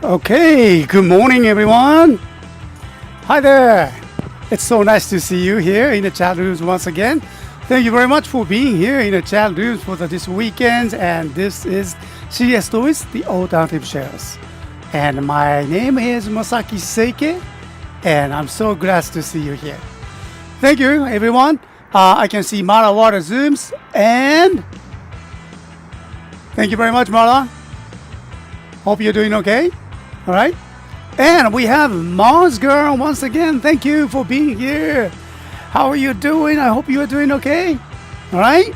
Okay, good morning, everyone. Hi there. It's so nice to see you here in the chat rooms once again. Thank you very much for being here in the chat rooms for this weekend. And this is CSTOYS The Alternative Show. And my name is Masaki Seike, and I'm so glad to see you here. Thank you, everyone. I can see Mara Water Zooms, and thank you very much, Mara. Hope you're doing okay. All right. And we have Mars Girl once again. Thank you for being here. How are you doing? I hope you are doing okay. All right.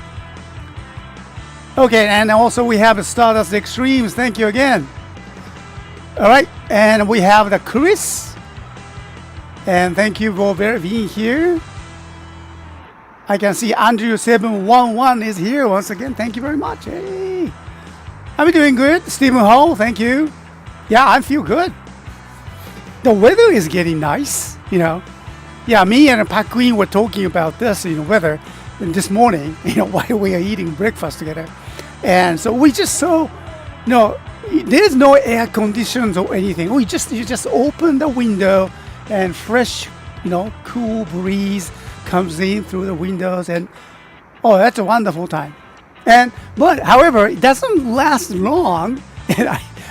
Okay. And also we have Stardust Extremes. Thank you again. All right. And we have the Chris. And thank you for being here. I can see Andrew711 is here once again. Thank you very much. Hey. I'm doing good. Stephen Hall, thank you. Yeah, I feel good. The weather is getting nice, Yeah, me and Pat Queen were talking about this, weather this morning, while we are eating breakfast together. And so we just saw, there's no air conditions or anything. You just open the window and fresh, cool breeze comes in through the windows, and that's a wonderful time. But however, it doesn't last long, and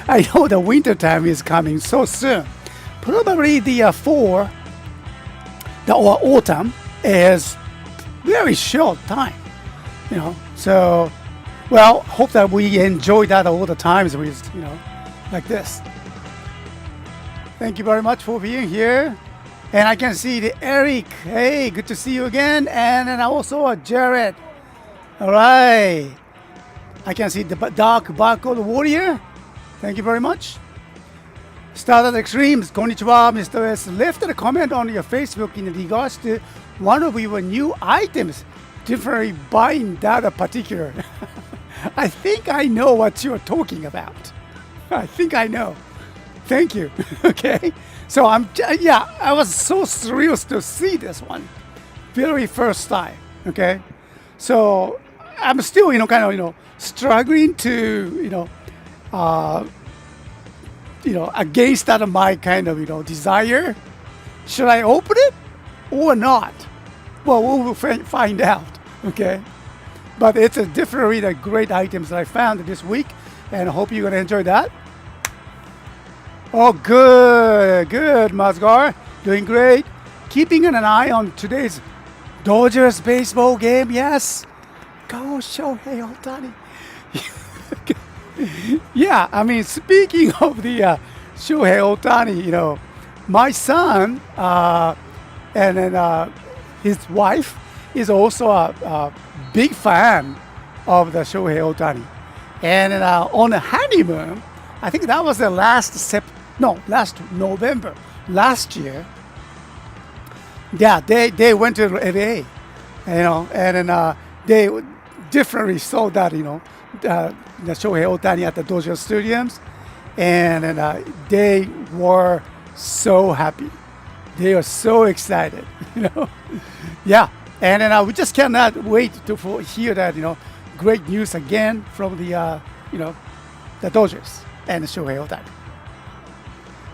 I know the winter time is coming so soon. Probably the autumn is very short time, So, hope that we enjoy that all the times with, like this. Thank you very much for being here. And I can see the Eric. Hey, good to see you again. And then also Jared. All right. I can see the Dark Barcode Warrior. Thank you very much. Stardust Extremes. Konnichiwa, Mr. S. Left a comment on your Facebook in regards to one of your new items. Differently buying that particular. I think I know what you're talking about. I think I know. Thank you. Okay. So I was so thrilled to see this one. Very first time. Okay. So I'm still, struggling to, against that my kind of, desire. Should I open it or not? Well, we'll find out. Okay. But it's definitely the great items that I found this week, and I hope you're going to enjoy that. Oh, good, Mazgar. Doing great. Keeping an eye on today's Dodgers baseball game. Yes. Go Shohei Ohtani. Yeah, I mean, speaking of the Shohei Ohtani, my son and then his wife is also a big fan of the Shohei Ohtani. And then, on a honeymoon, I think that was the last November last year. Yeah, they went to LA, and then they definitely saw that, the Shohei Ohtani at the Dodger Stadiums, and then they were so happy. They are so excited, Yeah, and then we just cannot wait to hear that, great news again from the, the Dodgers and Shohei Ohtani.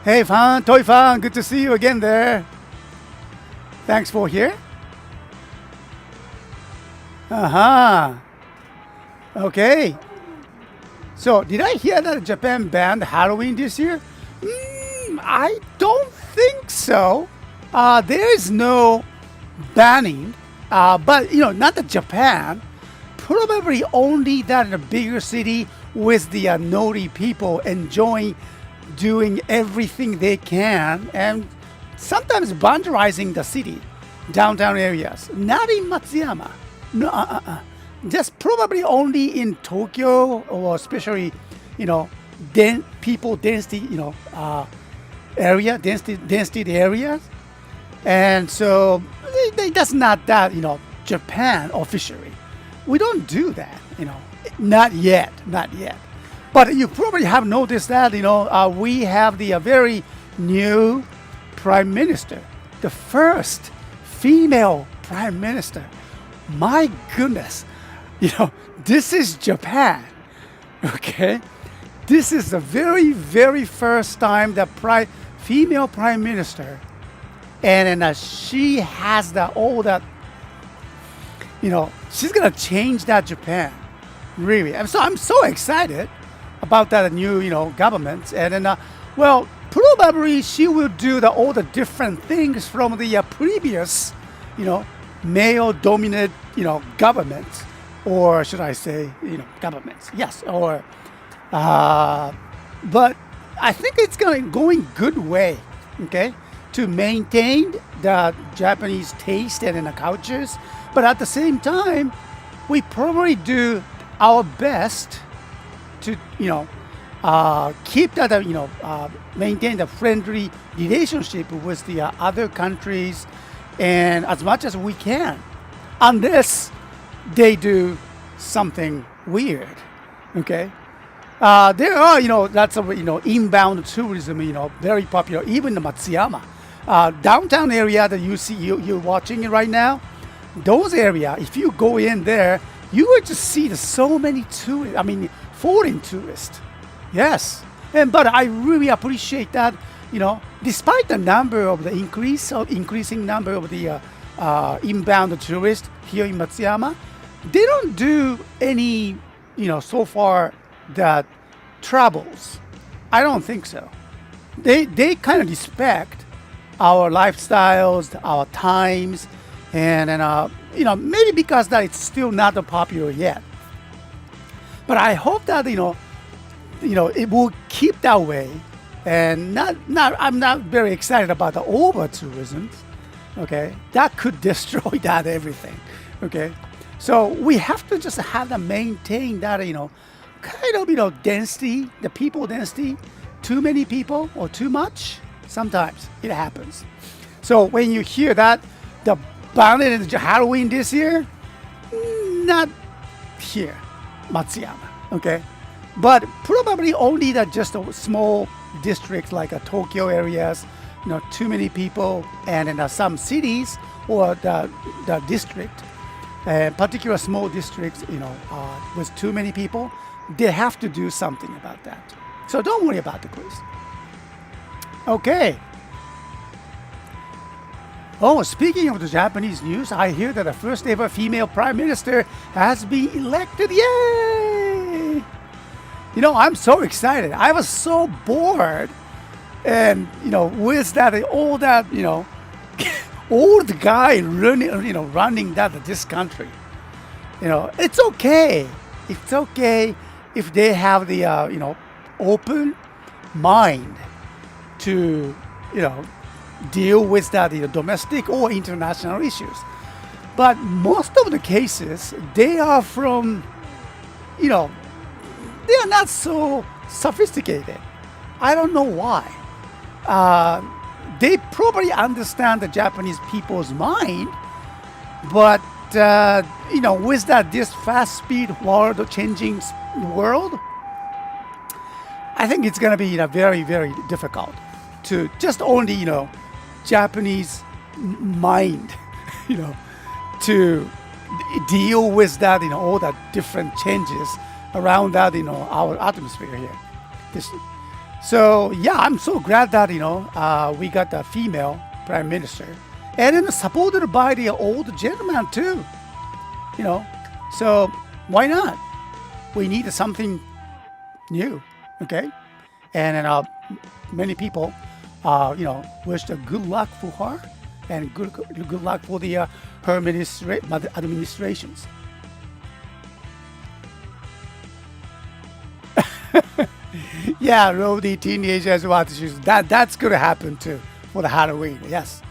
Hey, Toy fan, good to see you again there. Thanks for here. Okay. So, did I hear that Japan banned Halloween this year? I don't think so. There is no banning, but not that Japan. Probably only that in a bigger city with the naughty people enjoying doing everything they can, and sometimes vandalizing the city, downtown areas. Not in Matsuyama. No, just probably only in Tokyo, or especially, people density, density areas. And so that's not that, Japan officially. We don't do that, not yet. But you probably have noticed that, we have the very new Prime Minister, the first female Prime Minister. My goodness, this is Japan, okay? this is the very, very first time the female prime minister, and she has all that, she's gonna change that Japan. Really, I'm so excited about that new, government, and then, well, probably she will do all the different things from the previous, male-dominated, government, or should I say, governments? Yes, or, but I think it's going good way, okay, to maintain the Japanese taste and the cultures, but at the same time, we probably do our best to, keep that, maintain the friendly relationship with the other countries, and as much as we can, unless they do something weird, okay? There are, lots of, inbound tourism, very popular, even the Matsuyama. Downtown area that you're watching it right now, those area, if you go in there, you will just see so many foreign tourists. Yes. But I really appreciate that, despite the number of the increasing number of the inbound tourists here in Matsuyama, they don't do any, so far that troubles. I don't think so. They kind of respect our lifestyles, our times, and maybe because that it's still not popular yet. But I hope that it will keep that way, and I'm not very excited about the over tourism. Okay, that could destroy that everything. Okay, so we have to just have to maintain that kind of density, the people density. Too many people or too much, sometimes it happens. So when you hear that the ban and Halloween this year, not here, Matsuyama. Okay, but probably only just a small districts like Tokyo areas, too many people, and in some cities or the district, particular small districts, with too many people, they have to do something about that. So don't worry about it, please. Okay. Oh, speaking of the Japanese news, I hear that the first ever female prime minister has been elected. Yay! I'm so excited. I was so bored, and with that all that old guy running this country. It's okay. It's okay if they have the open mind to deal with that domestic or international issues. But most of the cases, they are from they are not so sophisticated. I don't know why. They probably understand the Japanese people's mind, but with this fast speed world changing world, I think it's going to be very, very difficult to just only Japanese mind to deal with that all the different changes around that our atmosphere here. So yeah, I'm so glad that we got a female prime minister, and then supported by the old gentleman too. So why not? We need something new, okay? And many people, wish the good luck for her, and good luck for the her administrations. Yeah, Rowdy teenagers watch that's gonna happen too for the Halloween. Yes,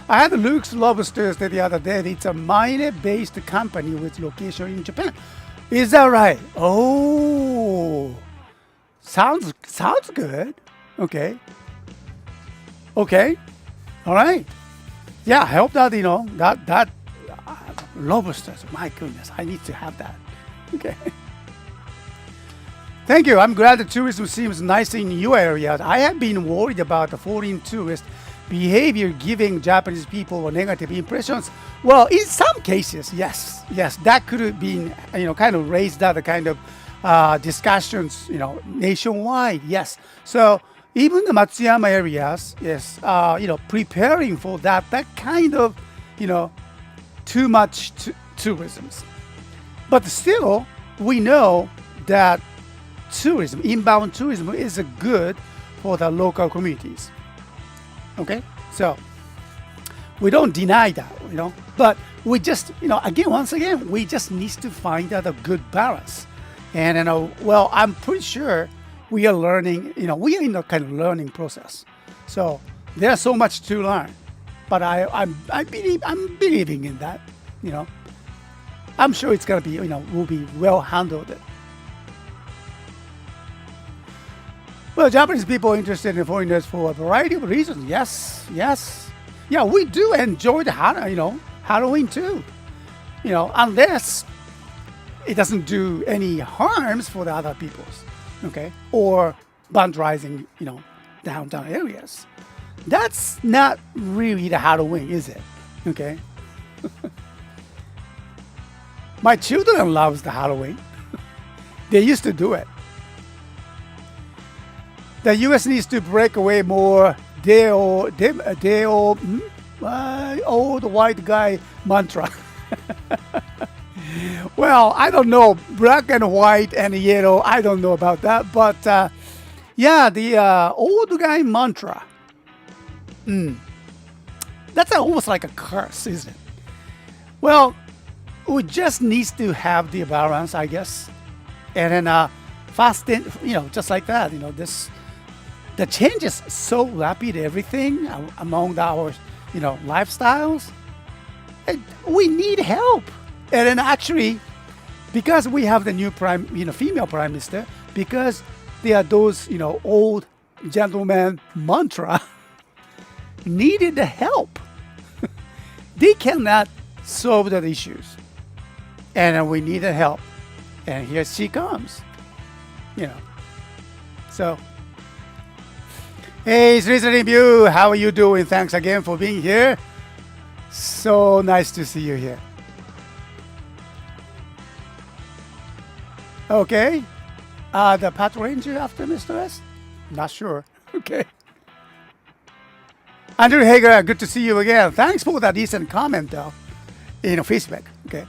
I had Luke's Lobsters the other day. It's a mine-based company with location in Japan. Is that right? Oh, sounds good. Okay. All right. Yeah, I hope that that lobsters. My goodness, I need to have that. Okay. Thank you. I'm glad the tourism seems nice in your area. I have been worried about the foreign tourist behavior giving Japanese people negative impressions. Well, in some cases, yes, that could have been, kind of raised that kind of discussions, nationwide. Yes. So even the Matsuyama areas is, preparing for that kind of, too much tourism. But still, we know that inbound tourism is good for the local communities. Okay, so we don't deny that, but we just, once again, we just need to find out a good balance. And, I'm pretty sure we are learning, we are in a kind of learning process. So there's so much to learn, but I'm believing in that, I'm sure it's going to be, will be well handled. Well, Japanese people are interested in foreigners for a variety of reasons. Yes. Yeah, we do enjoy the Halloween too. Unless it doesn't do any harms for the other peoples, okay? Or vandalizing, downtown areas. That's not really the Halloween, is it? Okay. My children loves the Halloween. They used to do it. The U.S. needs to break away more old white guy mantra. Well, I don't know, black and white and yellow, I don't know about that, but the old guy mantra. That's almost like a curse, isn't it? Well, we just need to have the balance, I guess, and then fasting, just like that, the change is so rapid, everything among our, lifestyles. And we need help. And then actually, because we have the new female prime minister, because there are those, old gentleman mantra, needed the help. They cannot solve the issues. And then we need the help. And here she comes. So, hey, it's listening you. How are you doing? Thanks again for being here. So nice to see you here. Okay. The Pat Ranger after Mr. S? Not sure. Okay. Andrew Hager, good to see you again. Thanks for that decent comment, though, Facebook. Okay.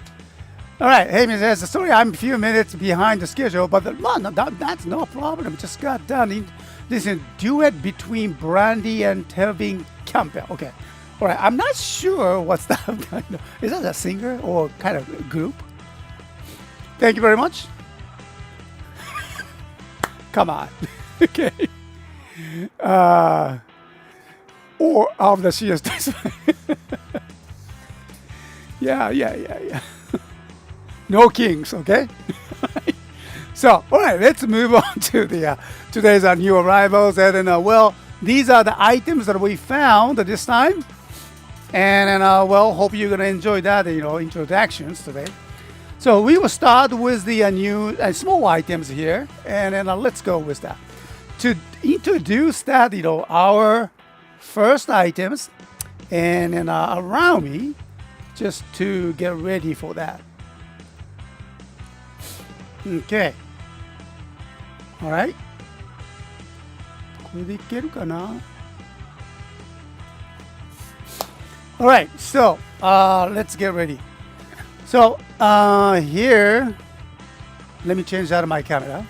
All right. Hey, Mr. Sorry, I'm a few minutes behind the schedule, but that's no problem. Just got done. This is a duet between Brandy and Telvin Campbell. Okay. All right. I'm not sure what's that kind of. Is that a singer or kind of group? Thank you very much. Come on. Okay. Or of the CSTOYS. Yeah. No kings, okay? So, all right, let's move on to the today's new arrivals. And then, these are the items that we found this time. And then, hope you're going to enjoy that, introductions today. So we will start with the new small items here. And then let's go with that. To introduce that, our first items. And then allow me just to get ready for that. Okay. All right. これでいけるかな? All right. So, let's get ready. So, here, let me change out of my camera.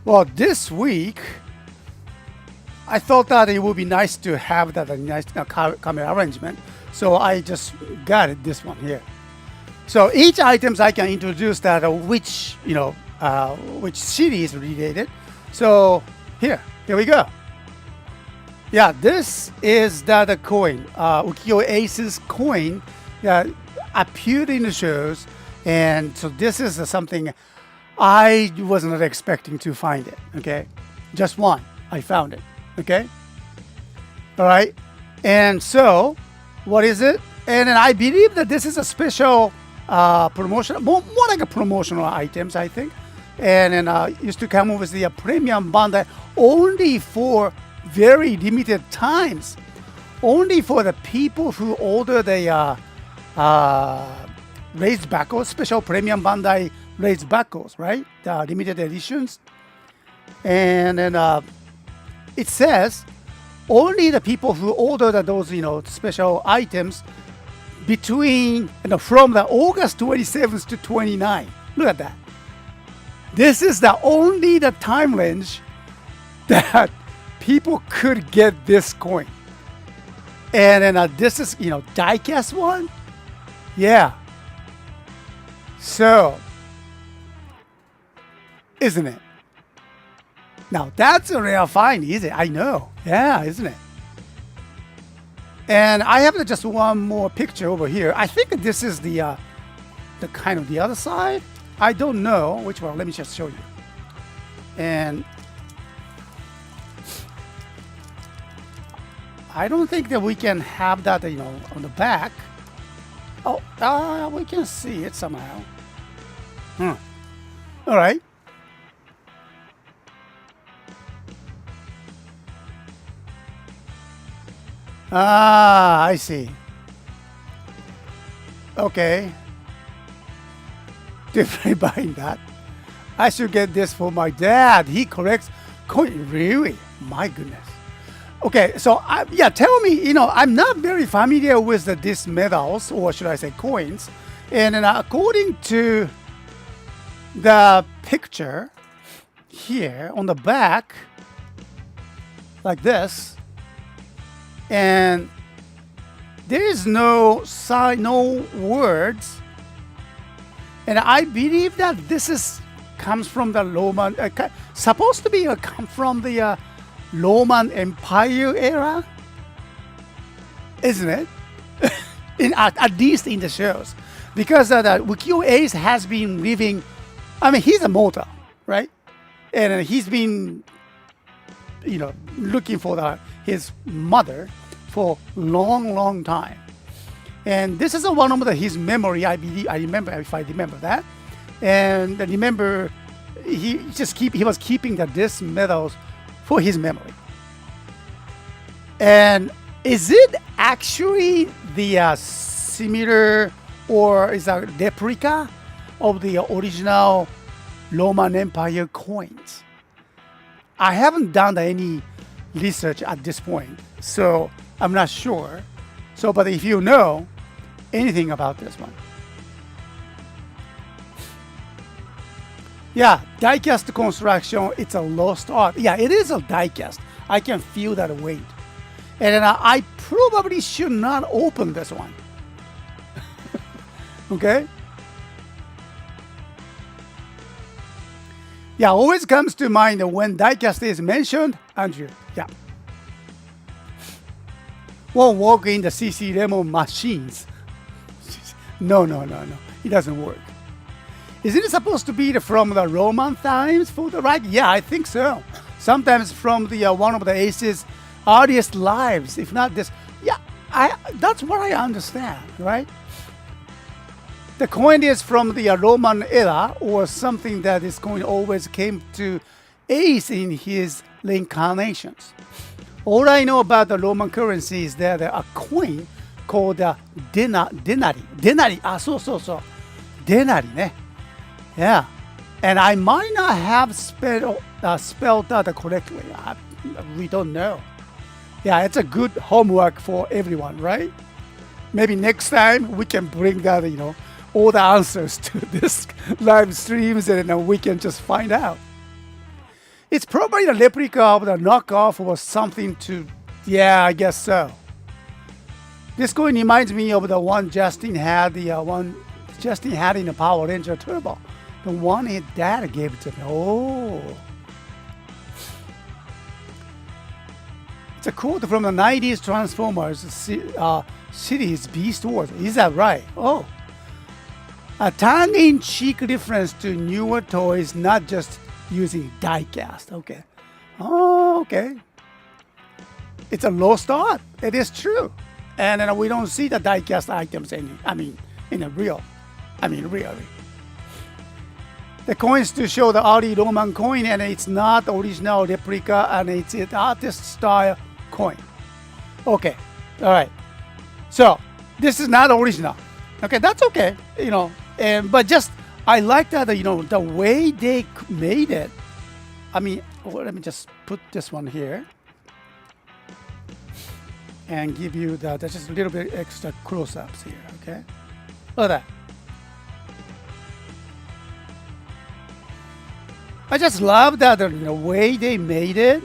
Well, this week, I thought that it would be nice to have that nice camera arrangement. So I just got this one here. So each items I can introduce that which series related. So here we go. Yeah, this is the coin, Ukiyo Aces coin that appeared in the shows. And so this is something I was not expecting to find it. Okay, just one, I found it. Okay. All right. And so, what is it? And then I believe that this is a special promotion, more like a promotional items, I think. And then used to come with the premium Bandai only for very limited times. only for the people who order the raised backles, special premium Bandai raised backles, right? The limited editions. And then it says only the people who order those, special items between, from the August 27th to 29th. Look at that. This is the time range that people could get this coin. And then this is, die-cast one. Yeah. So, isn't it? Now, that's a rare find, is it? I know. Yeah, isn't it? And I have just one more picture over here. I think this is the kind of the other side. I don't know which one. Let me just show you. And I don't think that we can have that, on the back. Oh, we can see it somehow. All right. I see. Okay. Definitely buying that. I should get this for my dad. He collects coin. Really? My goodness. Okay, so tell me, I'm not very familiar with these medals, or should I say coins. And then according to the picture here on the back, like this, and there is no sign, no words. And I believe that this comes from the Roman, supposed to be come from the Roman Empire era, isn't it? at least in the shows, because the Ukiyo Ace has been living. I mean, he's a mortal, right? And he's been, looking for his mother for long time. And this is one of his memory. I remember, if I remember that. And I remember he was keeping this medals for his memory. And is it actually the similar, or is a replica of the original Roman Empire coins? I haven't done any research at this point, so I'm not sure. So, but if you know anything about this one. Yeah, die-cast construction, it's a lost art. Yeah, it is a die-cast. I can feel that weight. And then I probably should not open this one. Okay? Yeah, always comes to mind when die-cast is mentioned. Andrew, yeah. Won't work in the CC Lemon machines. No. It doesn't work. Isn't it supposed to be from the Roman times for the right? Yeah, I think so. Sometimes from the one of the Ace's earliest lives, if not this. Yeah, that's what I understand, right? The coin is from the Roman era, or something that this coin always came to Ace in his reincarnations. All I know about the Roman currency is that a coin called denari. So. Denari, ne? Yeah. And I might not have spelled that correctly. We don't know. Yeah, it's a good homework for everyone, right? Maybe next time we can bring that, all the answers to this live streams, and then we can just find out. It's probably a replica of the knockoff or something to, yeah, I guess so. This coin reminds me of the one Justin had, in the Power Ranger Turbo. The one his dad gave it to me. Oh. It's a quote from the 90s Transformers series Beast Wars. Is that right? Oh. A tongue-in-cheek reference to newer toys, not just using die-cast. Okay. Oh, okay. It's a lost art. It is true. And we don't see the die-cast items really. The coins to show the early Roman coin, and it's not original replica, and it's an artist style coin. Okay. All right. So this is not original. Okay, that's okay. And but just I like that the way they made it. I mean, well, let me just put this one here and give you that's just a little bit extra close-ups here. Okay, look at that. I just love that the way they made it.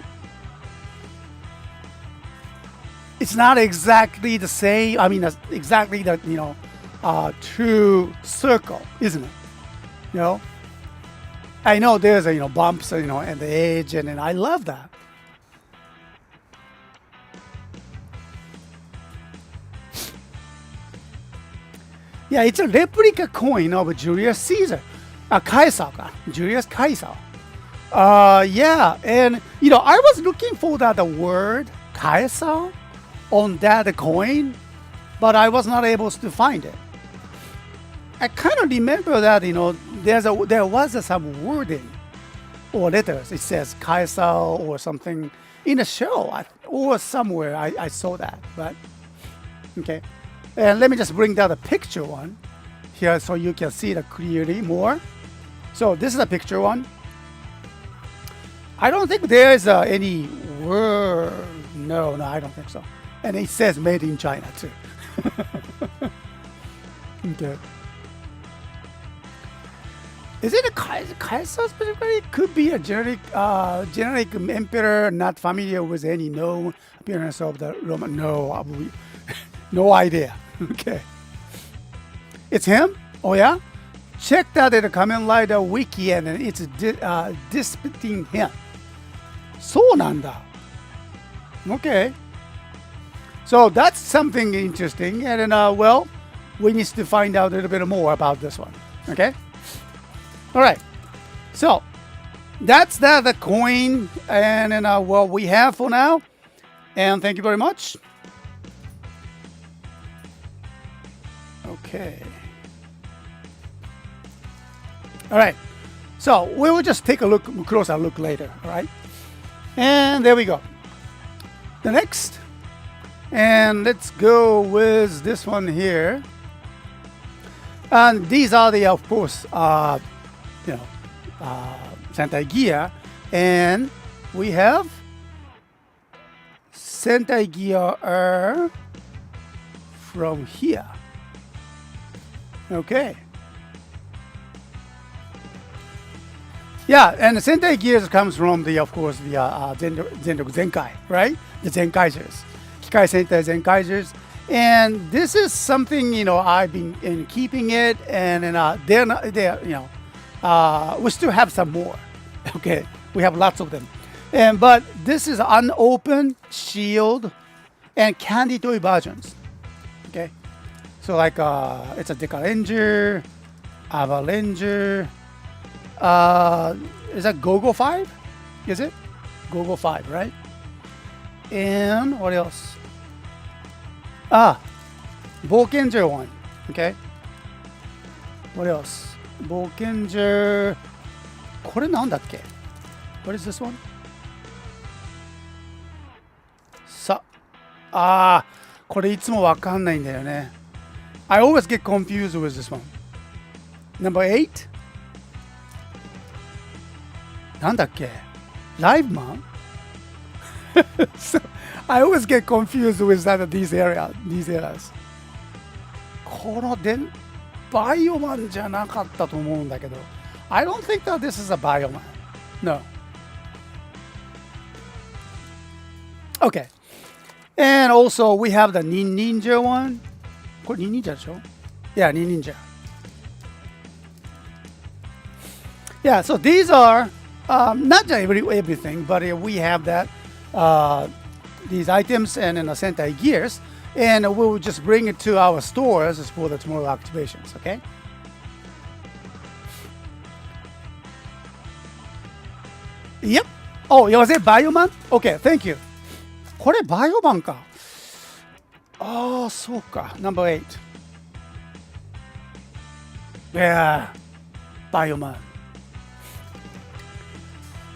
It's not exactly the same. I mean, exactly the true circle, isn't it? I know there's bumps at the edge, and I love that. Yeah, it's a replica coin of Julius Caesar, Caesar, Julius Caesar. Yeah, and I was looking for the word Caesar on that coin, but I was not able to find it. I kind of remember that there was some wording or letters. It says Caesar or something in a show or somewhere. I saw that, but okay. And let me just bring down the picture one here so you can see it clearly more. So this is a picture one. I don't think there's any word. No, I don't think so. And it says made in China too. Okay. Is it a Kaiser specifically? It could be a generic emperor not familiar with any known appearance of the Roman. No, no idea. Okay. It's him? Oh yeah? Check that at the Kamen Rider Wiki and it's depicting him. そうなんだ. Okay. So that's something interesting, and then well, we need to find out a little bit more about this one. Okay. All right. So that's the coin, and then what we have for now. And thank you very much. Okay. All right. So we will just take a closer look later. All right. And there we go. The next. And let's go with this one here. And these are the, of course, Sentai gear. And we have Sentai gear from here. Okay. Yeah, and the Sentai gears comes from of course, the Zenroku Zenkai, right? The Zenkaizers. Kikai Sentai Zenkaizers. And this is something, I've been keeping it, and we still have some more. Okay, we have lots of them. But this is unopened, sealed, and candy toy versions. Okay, so like it's a Deca Ranger, Ava Ranger. Is that Go-Go 5? Is it? Go-Go 5, right? And what else? Bokenger one. Okay. What else? Bokenger. これなんだっけ? What is this one? これいつもわかんないんだよね. I always get confused with this one. Number 8? なんだっけ? Live Man? So, I always get confused with these areas. このバイオマンじゃなかったと思うんだけど. I don't think that this is a Bioman. No. Okay. And also we have the Ninja one. これNinjaでしょ? Yeah, Ninja. Yeah, so these are not everything, but we have that these items and Sentai gears, and we'll just bring it to our stores for the tomorrow activations. Okay. Yep. Oh, was it Bioman? Okay, thank you. これバイオマンか。そうか。Number 8. Yeah, Bioman.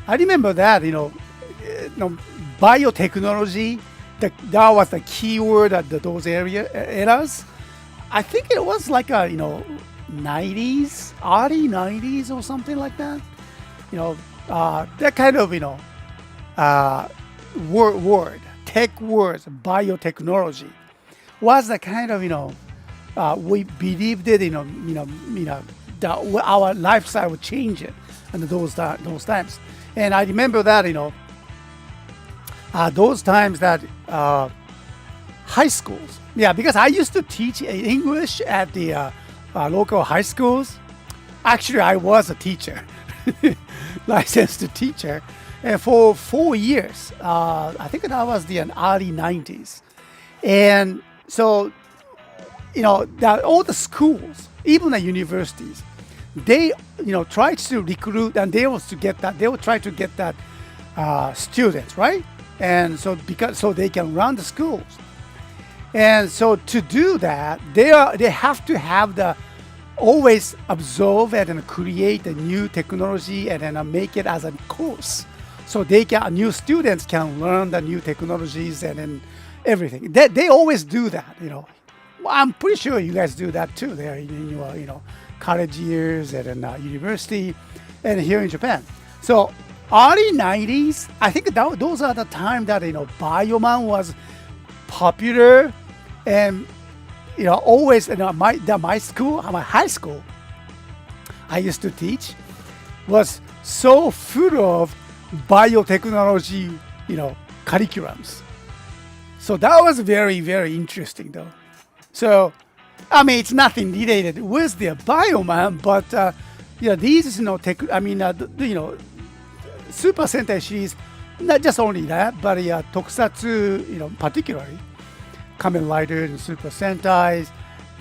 I remember that, biotechnology that was the keyword at those eras. I think it was like a 90s, early 90s or something like that. That kind of uh, word, tech words, biotechnology was the kind of we believed it, that our lifestyle would change it, and those times. And I remember that those times that high schools, yeah, because I used to teach English at the local high schools. Actually, I was a teacher, licensed teacher, and for 4 years. I think that was the early 90s, and so all the schools, even the universities, they try to recruit, and they will try to get that students, right? And so so they can run the schools. And so to do that, they have to have the always absorb it and create a new technology and then make it as a course, so new students can learn the new technologies and then everything. They always do that. I'm pretty sure you guys do that too. There in your college years and in university, and here in Japan. So early 90s, I think those are the time that Bioman was popular, and always my school, my high school I used to teach was so full of biotechnology curriculums. So that was very, very interesting though. So I mean, it's nothing related with the Bioman, but these Super Sentai series, not just only that, but tokusatsu, particularly Kamen Rider and Super Sentais,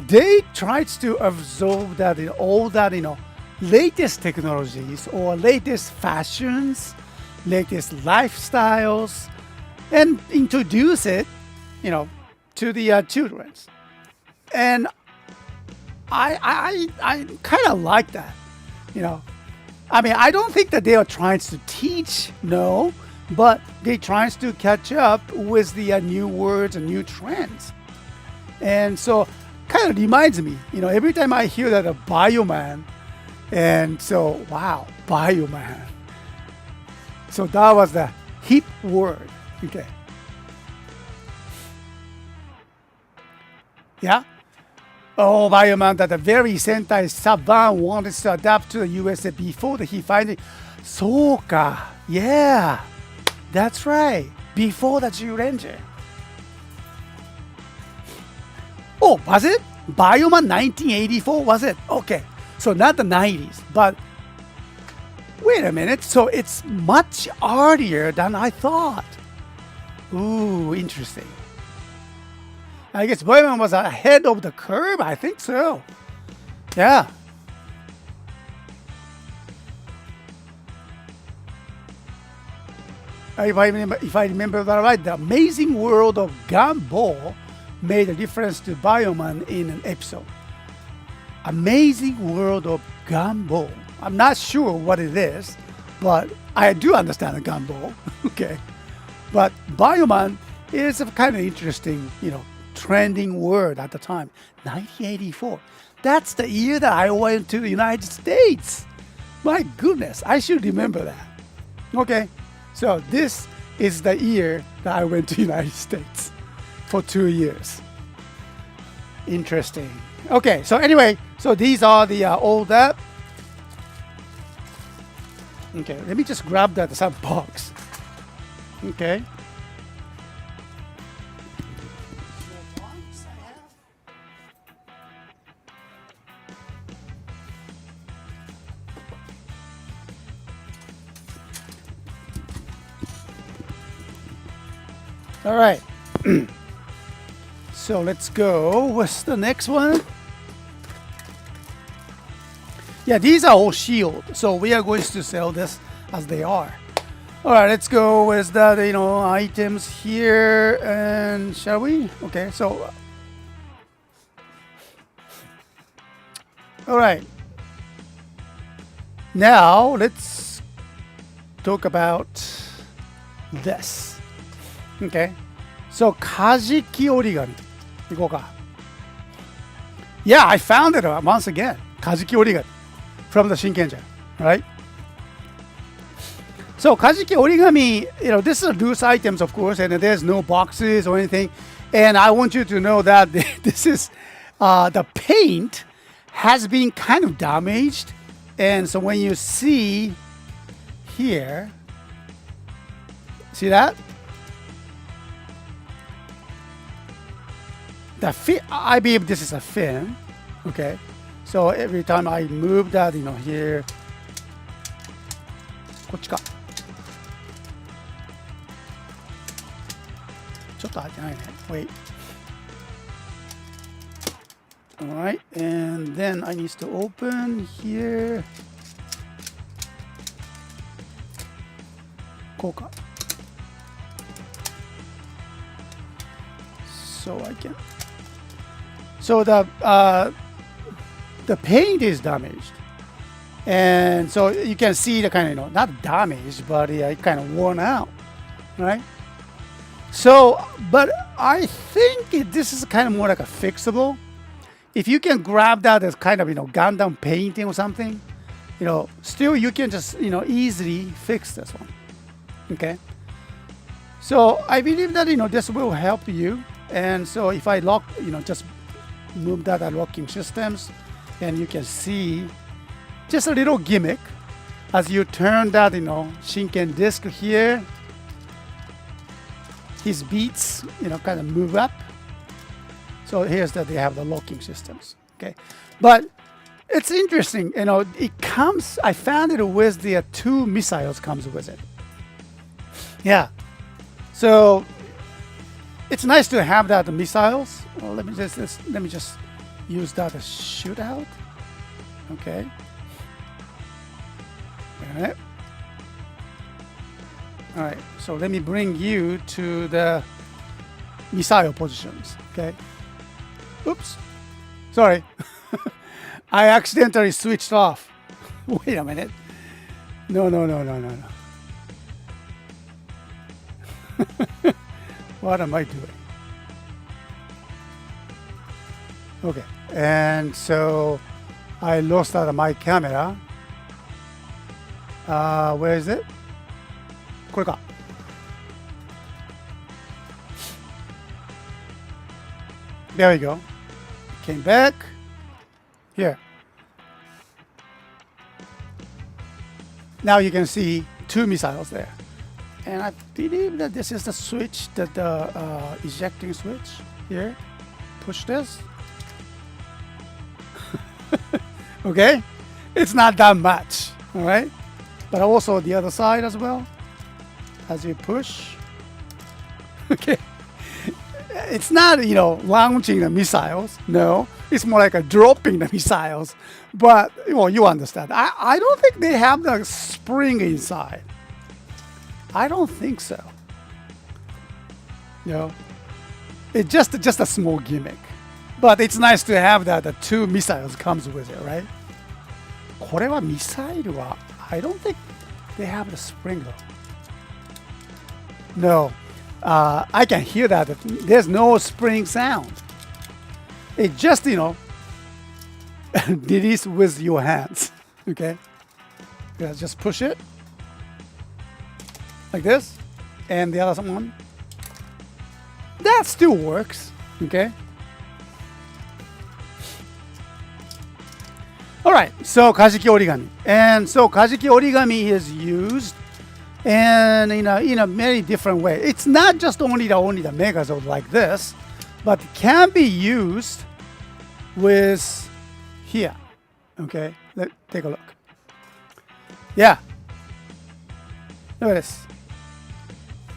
they tried to absorb that all that latest technologies or latest fashions, latest lifestyles, and introduce it, to the children. And I kind of like that, I mean, I don't think that they are trying to teach, no, but they trying to catch up with the new words and new trends. And so kind of reminds me, every time I hear that a Bioman, and so, wow, Bioman. So that was the hip word, okay. Yeah? Oh, Bioman, that the very Sentai Saban wanted to adapt to the USA before he finally... Soka, yeah, that's right, before the Zyuranger. Oh, was it? Bioman 1984, was it? Okay, so not the 90s, but... Wait a minute, so it's much earlier than I thought. Ooh, interesting. I guess Bioman was ahead of the curve. I think so. Yeah. If I remember that right, the Amazing World of Gumball made a reference to Bioman in an episode. Amazing World of Gumball. I'm not sure what it is, but I do understand a Gumball. Okay. But Bioman is a kind of interesting, trending word at the time. 1984. That's the year that I went to the United States. My goodness, I should remember that. Okay, so this is the year that I went to the United States for 2 years. Interesting. Okay, so anyway, so these are the all that. Okay, let me just grab that some box. Okay. All right. So let's go. What's the next one? Yeah, these are all sealed, so we are going to sell this as they are. All right, let's go with the items here, and shall we? Okay, so all right. Now let's talk about this. Okay, So, kajiki origami. 行こうか。Yeah, I found it once again. Kajiki origami from the Shinkenja, right? So, kajiki origami, this is loose items, of course, and there's no boxes or anything. And I want you to know that this is the paint has been kind of damaged. And so when you see here, see that? The fin, I believe this is a fin. Okay. So every time I move that, here. こっちか。ちょっと入ってないね。Wait. Alright, and then I need to open here. こうか。So I can. So the paint is damaged, and so you can see the kind of not damaged, but it kind of worn out, right? So, but I think this is kind of more like a fixable. If you can grab that as kind of Gundam painting or something, still you can just easily fix this one. Okay. So I believe that this will help you. And so if I lock, just move that locking systems, and you can see just a little gimmick as you turn that Shinken disc here. His beats kind of move up. So here's that they have the locking systems. Okay, but it's interesting. It comes. I found it with the 2 missiles comes with it. Yeah. So it's nice to have that missiles. Well, let me just use that as shootout. Okay. All right. So let me bring you to the missile positions. Okay. Oops. Sorry. I accidentally switched off. Wait a minute. No. What am I doing? Okay. And so I lost out of my camera. Where is it? これか。There we go. Came back. Here. Now you can see 2 missiles there. And I believe that this is the switch, the ejecting switch here. Push this. Okay? It's not that much. All right? But also the other side as well. As you push. Okay. It's not, launching the missiles. No. It's more like dropping the missiles. But, you understand. I don't think they have the spring inside. I don't think so. It's just a small gimmick. But it's nice to have that the 2 missiles comes with it, right? これはミサイルは I don't think they have the spring though. No. I can hear that. There's no spring sound. It just, release with your hands. Okay? Yeah, just push it. Like this. And the other one. That still works. Okay? Alright, so kajiki origami. And so kajiki origami is used and in a many different way. It's not just only the megazord like this, but it can be used with here. Okay, let's take a look. Yeah. Look at this.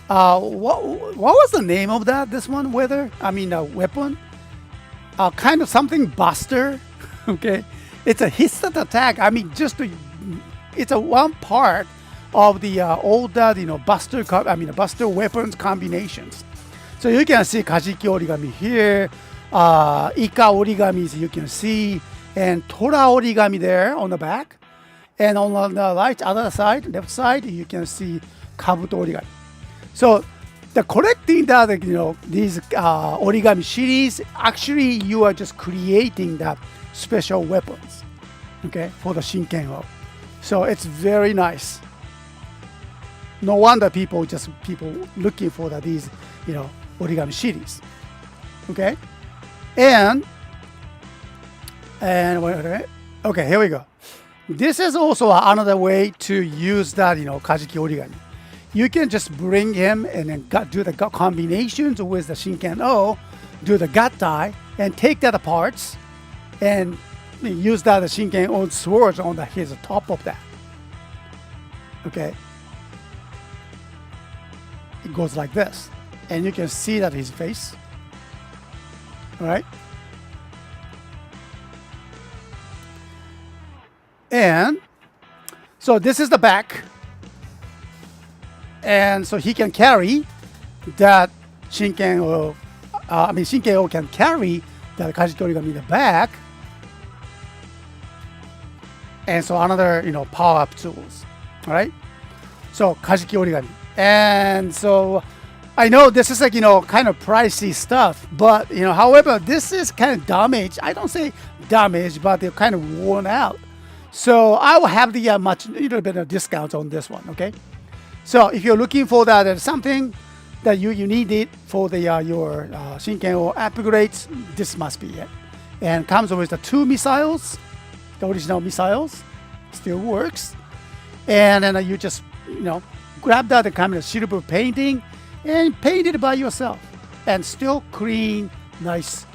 What was the name of that? This one, weapon? Kind of something buster. Okay, it's a hissed attack. It's a one part of the older, buster weapons combinations. So you can see kajiki origami here, ika origamis you can see, and tora origami there on the back, and on the left side, you can see kabuto origami. So the collecting that these origami series, actually you are just creating that special weapons, okay, for the Shinken-O. So it's very nice. No wonder people looking for these origami series, okay. And okay, here we go. This is also another way to use that Kajiki origami. You can just bring him and then do the combinations with the Shinken-O, do the gattai, and take that apart, and use that Shinken-O swords on his top of that. Okay, it goes like this, and you can see that his face. All right, and so this is the back. And so he can carry that Shinken-O. Shinken-O can carry that Kajiki origami in the back. And so another, power-up tools. All right. So Kajiki origami. And so I know this is like, kind of pricey stuff, but however, this is kind of damaged. I don't say damaged, but they're kind of worn out. So I will have the little bit of discount on this one. Okay. So if you're looking for that something that you need it for the your Shinken-O upgrades, this must be it. And comes with the 2 missiles, the original missiles, still works. And then you just grab that kind of silver painting and paint it by yourself, and still clean, nice,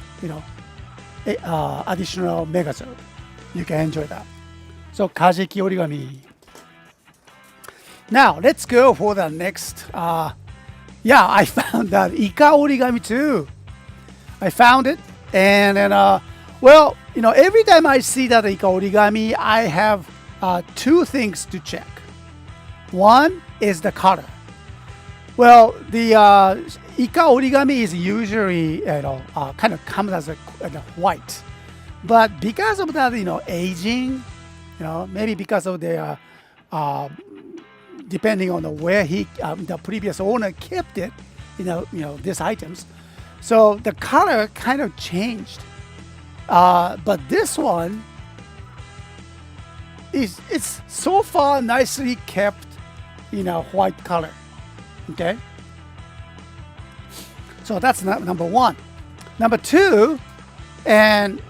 additional Megazord. You can enjoy that. So Kajiki origami. Now let's go for the next. I found that Ika origami too. I found it, and then every time I see that Ika origami, I have 2 things to check. One is the color. Well, the Ika origami is usually kind of comes as a white, but because of that aging, maybe because of the depending on where the previous owner kept it, these items, so the color kind of changed. But this one it's so far nicely kept in a white color. Okay, so that's number 1. Number 2, and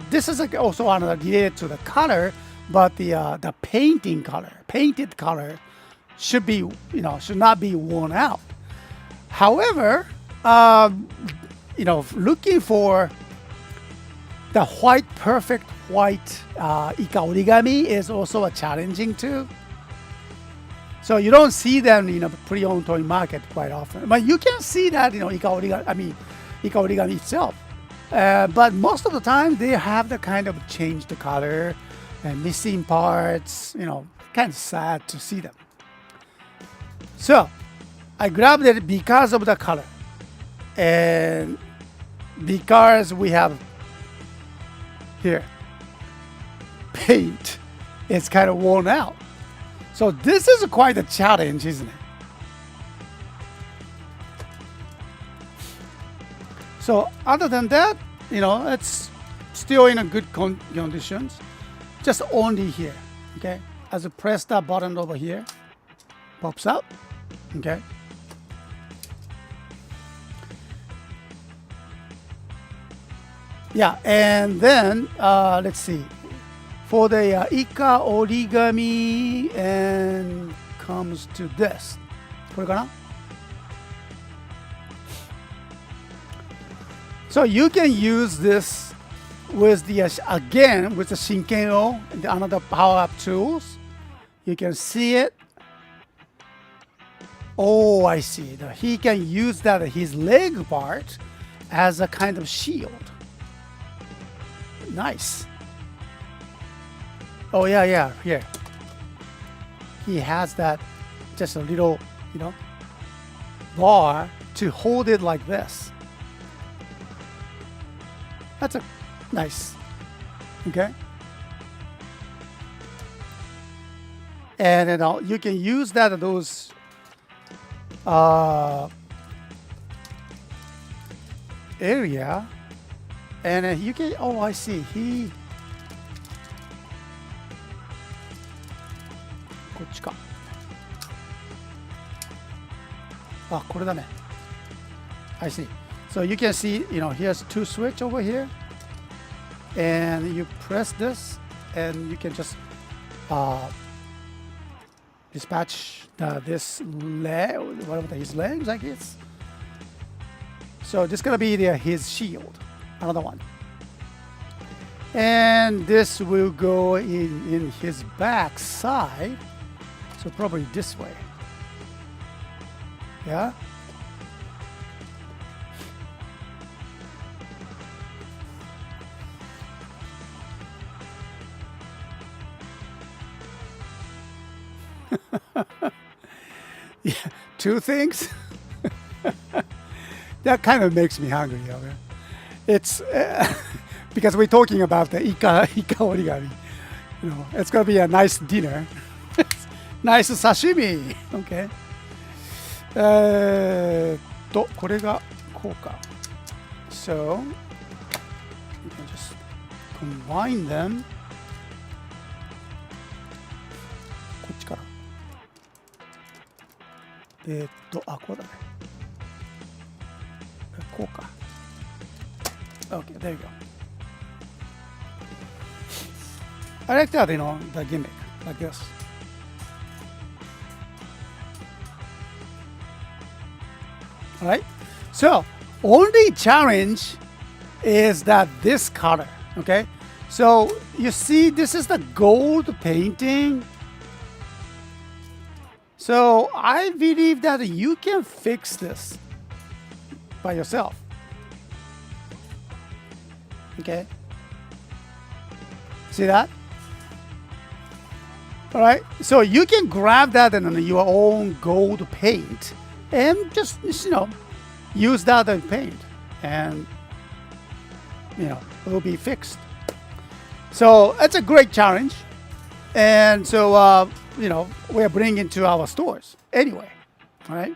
this is also another related to the color. But the painted color should be, should not be worn out. However, looking for the perfect white Ika origami is also a challenging too. So you don't see them in a pre-owned toy market quite often. But you can see that Ika origami itself. But most of the time they have the kind of change the color and missing parts, kind of sad to see them. So I grabbed it because of the color, and because we have here paint, it's kind of worn out. So this is quite a challenge, isn't it? So other than that, it's still in a good conditions. Just only here, okay? As I press that button over here, pops out, okay? Yeah, and then let's see. For the Ika origami, and comes to this. これかな? So you can use this with the again with the Shinken-O and the another power-up tools. You can see it. Oh, I see. He can use that his leg part as a kind of shield. Nice. Oh yeah. Here. He has that just a little, bar to hold it like this. That's a nice. Okay. And then you can use those area, and you can. Oh, I see. こっちか。あ、これだね。I see. So you can see, here's two switch over here, and you press this, and you can just dispatch this leg, whatever his legs, I guess. So this is gonna be his shield, another one, and this will go in his back side. So probably this way. Yeah. Yeah, two things. That kind of makes me hungry. Okay? It's because we're talking about the ika origami. It's gonna be a nice dinner. Nice sashimi. Okay. これがこうか。So you can just combine them. こっちから。こうだね。こうか。Okay, there you go. I like that, the gimmick, like this. Alright? So, only challenge is that this color, okay? So, you see, this is the gold painting. So, I believe that you can fix this by yourself. Okay? See that? Alright? So, you can grab that in your own gold paint and just, use that as paint. And, it will be fixed. So, it's a great challenge. And so, we're bringing to our stores anyway. All right.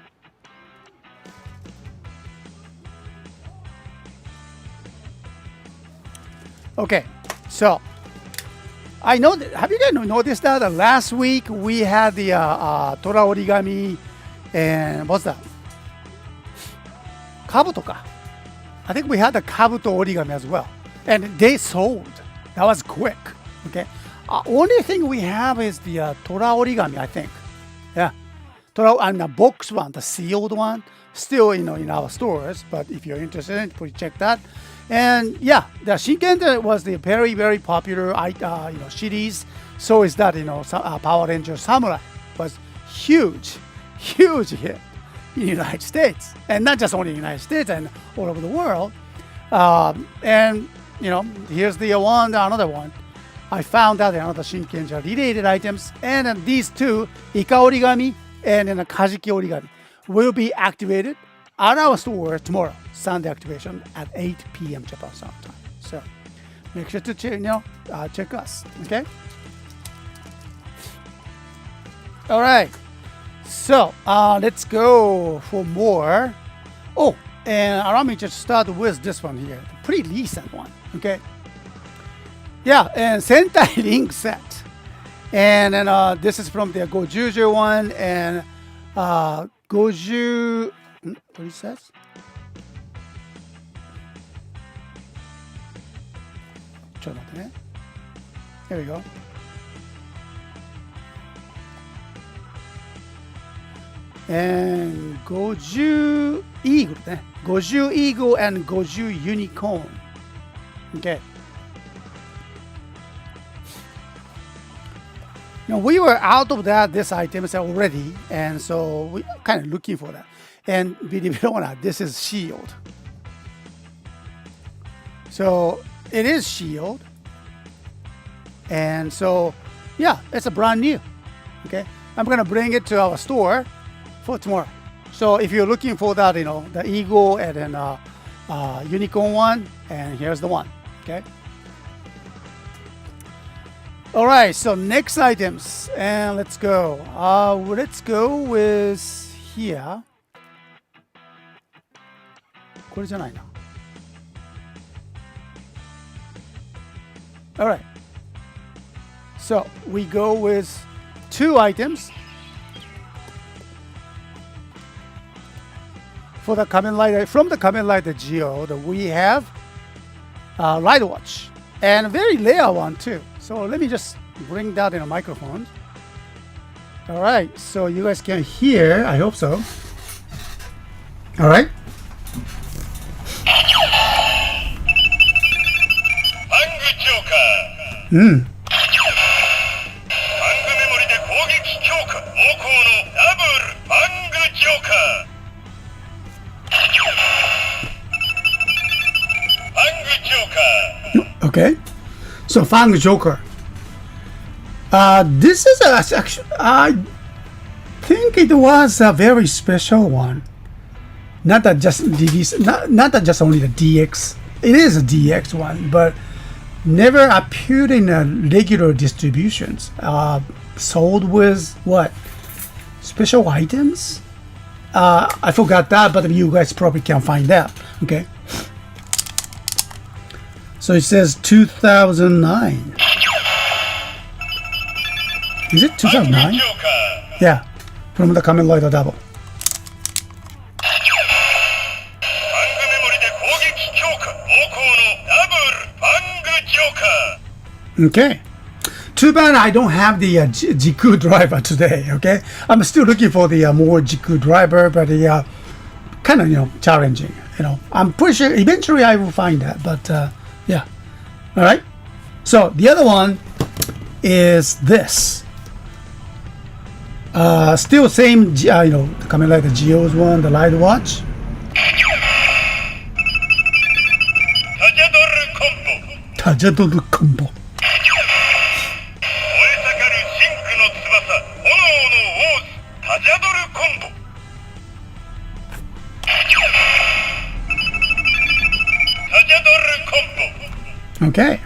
Okay. So, I know that, have you guys noticed that last week we had the Tora origami and what's that? Kabuto ka. I think we had the Kabuto origami as well. And they sold. That was quick. Okay. Only thing we have is the Tora origami, I think. Yeah. Tora and the box one, the sealed one, still in our stores. But if you're interested, please check that. And yeah, the Shinken was the very, very popular series. So is that Power Ranger Samurai was huge hit in the United States, and not just only in the United States and all over the world. And here's the another one. I found out another Shinkenja related items, and these two, Ika origami and Kajiki origami, will be activated at our store tomorrow, Sunday activation at 8 p.m. Japan Summer time. So make sure to check us. Okay. All right. So let's go for more. Oh, and allow me to start with this one here, the pretty recent one. Okay. Yeah, and Sentai Ring set. And then this is from the Gojuju one, and Goju, what it says? Here we go. And Goju Eagle, Goju Eagle and Goju Unicorn. Okay. We were out of this items already, and so we kind of looking for that. And believe it or not, this is Shield. So it is Shield, and so yeah, it's a brand new. Okay, I'm gonna bring it to our store for tomorrow. So if you're looking for that, the Eagle and then Unicorn one, and here's the one. Okay. All right, so next items, and let's go. Let's go with here. これじゃないな。Alright. So we go with 2 items for the Kamen Rider. From the Kamen Rider Geo, we have Rider Watch, and a very rare one too. So let me just bring that in a microphone. Alright, so you guys can hear, I hope so. Alright. Mm. Okay, so Fang Joker. This is actually, I think it was a very special one. Not that just DVs, not that just only the DX. It is a DX one, but never appeared in regular distributions. Sold with what? Special items? I forgot that, but you guys probably can find that. Okay. So it says 2009. Is it 2009? Yeah, from the Kamen Rider Double. Okay. Too bad I don't have the Jiku driver today. Okay, I'm still looking for the more Jiku driver, but kind of challenging. I'm pretty sure eventually I will find that. But yeah. All right. So the other one is this. Still same. The Kamen Rider Geo's one, the Rider Watch. Tajadoru combo. Okay.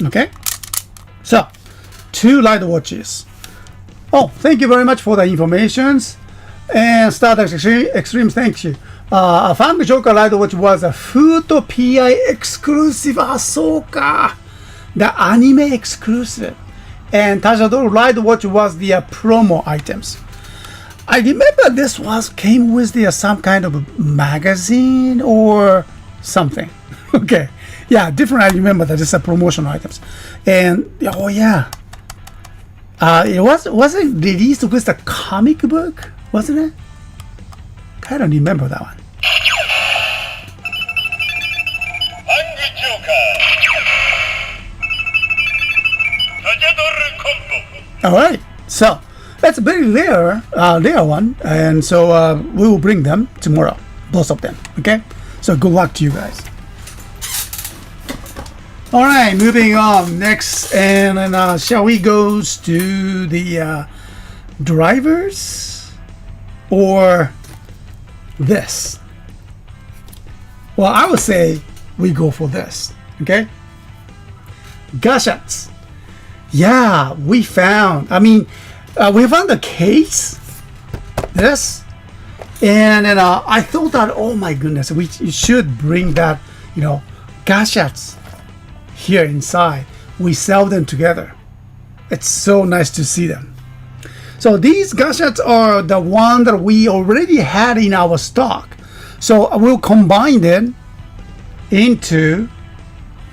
Okay. So, 2 Rider Watches. Oh, thank you very much for the informations. And Stardust Extreme, thank you. Fang Joker Rider Watch was a Futo PI exclusive. Ahsoka, the anime exclusive. And Tajadoru Rider Watch was the promo items. I remember this came with some kind of magazine or something. Okay, yeah, different. I remember that it's a promotional items, and oh yeah, it wasn't released with a comic book, wasn't it? I don't remember that one. All right, so that's a very rare one, and so we will bring them tomorrow, both of them. Okay, so good luck to you guys. All right, moving on next, and shall we go to the drivers or this? Well, I would say we go for this. Okay, Gashats. Yeah, we found. We found the case. This, and I thought that, oh my goodness, we should bring that, gashats here inside. We sell them together. It's so nice to see them. So these gashats are the one that we already had in our stock. So we'll combine them into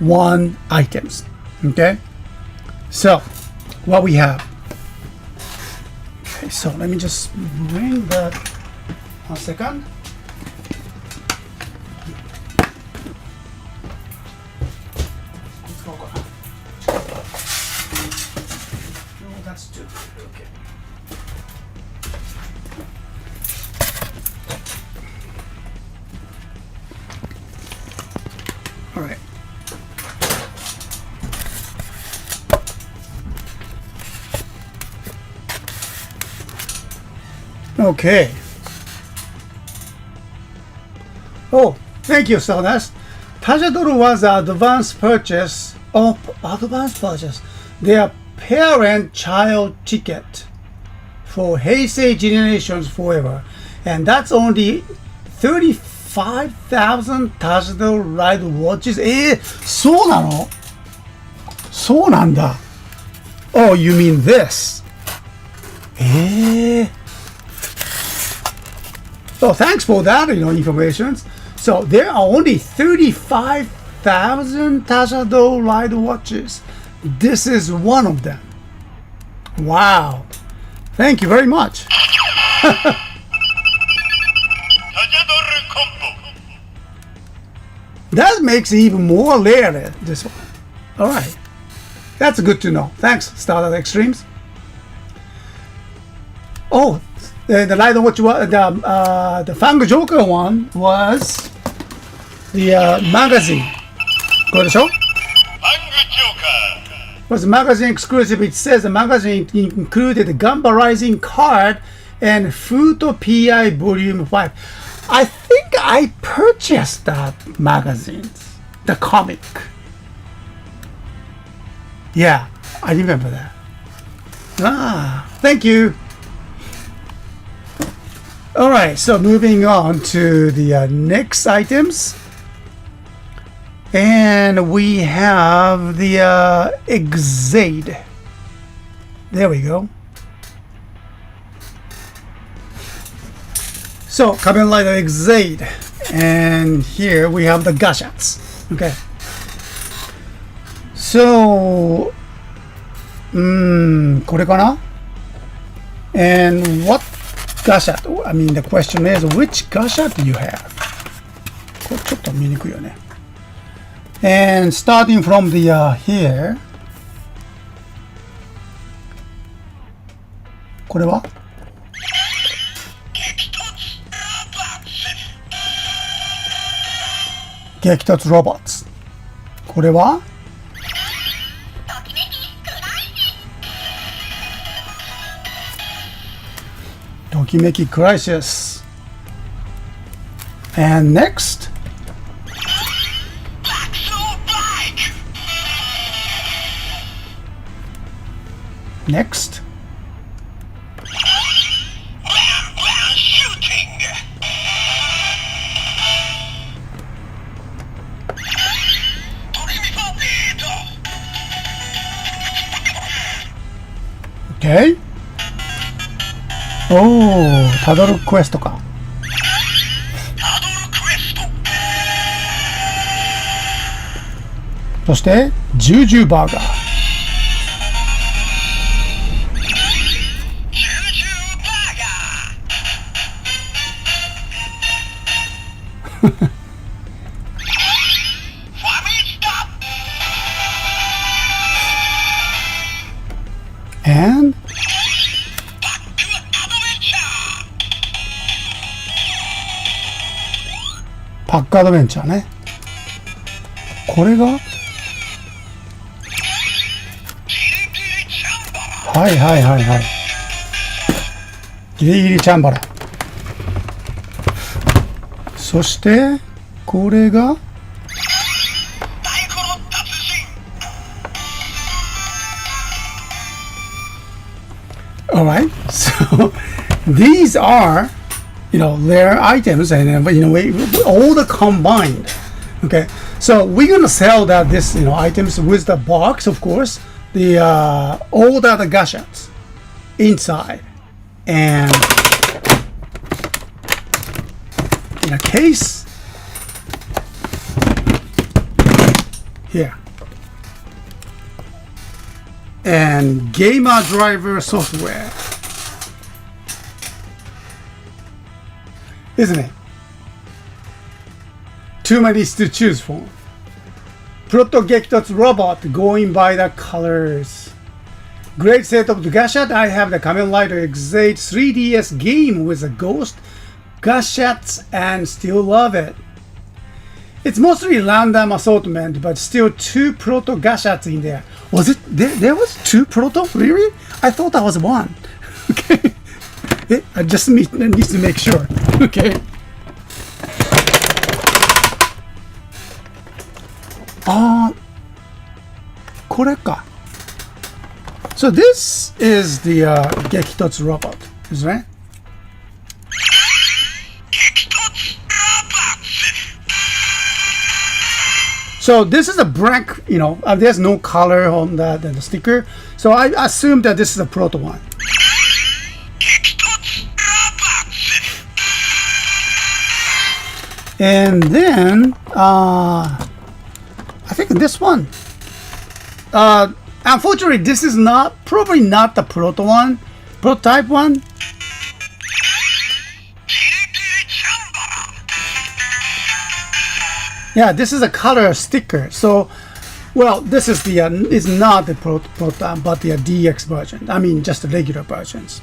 one items. Okay. So what we have. Okay, so let me just bring that 1 second. Let's go. No, that's too good. Okay. All right. Okay. Oh, thank you, Stardust. Tajadoru was advanced purchase. Oh, advanced purchase. They are parent-child ticket for Heisei Generations Forever. And that's only 35,000 digital ride watches. そうなの？そうなんだ。Oh, you mean this? So thanks for that, information. So there are only 35,000 digital ride watches. This is one of them. Wow. Thank you very much. That makes it even more rare, this one. Alright. That's good to know. Thanks, Starlight Extremes. Oh, the light on what you want, the Fang Joker one was the magazine. これでしょ? Was magazine exclusive. It says the magazine included the Gamba Rising card and Futo PI Volume 5. I think I purchased that magazine, the comic. Yeah, I remember that. Thank you. Alright, so moving on to the next items. And we have the Exade. There we go. So, Kamen Rider Exade. And here we have the Gashats. Okay. So, これかな? And what Gashat? I mean, the question is, which Gashat do you have? これちょっと見にくいよね. And starting from the here. これは? Geats Robots. これは? Tokimeki Crisis. And next. Next. Okay. Oh, タドルクエストか。そしてジュージューバーガー。Andパックアドベンチャーね。これがはいはいはいはい。ギリギリチャンバラ。そしてこれがAlright, so these are, rare items, and all the combined. Okay, so we're gonna sell this items with the box, of course, the all the gashats inside, and in a case here. And gamer driver software, isn't it? Too many to choose from. Proto Geats robot going by the colors. Great set of the gashat. I have the Kamen Rider Exade 3DS game with the ghost gashats and still love it. It's mostly random assortment, but still 2 proto gashats in there. Was it there was 2 proto? Really? I thought that was 1. Okay. I just need to make sure. Okay. So this is the Geats robot, is right? So this is a black, there's no color on the sticker. So I assume that this is a proto one. And then I think this one. Unfortunately, this is probably not the prototype one. Yeah, this is a color sticker. So, well, this is is not the prototype, but the DX version. I mean, just the regular versions.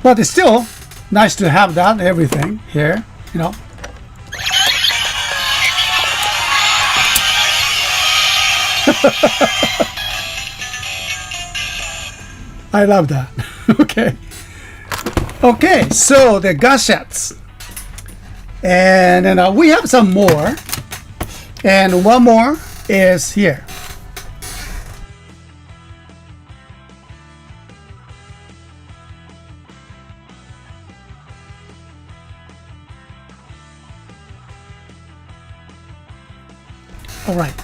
But it's still nice to have that everything here. I love that. Okay, so the gadgets, and then we have some more, and one more is here. All right.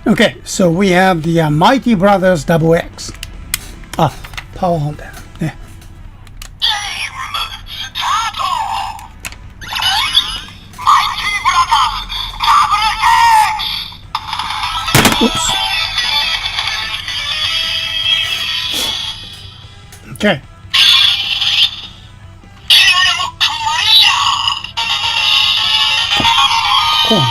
Okay, so we have the Mighty Brothers Double X. Power on there. Yeah. Oops. Okay. Cool.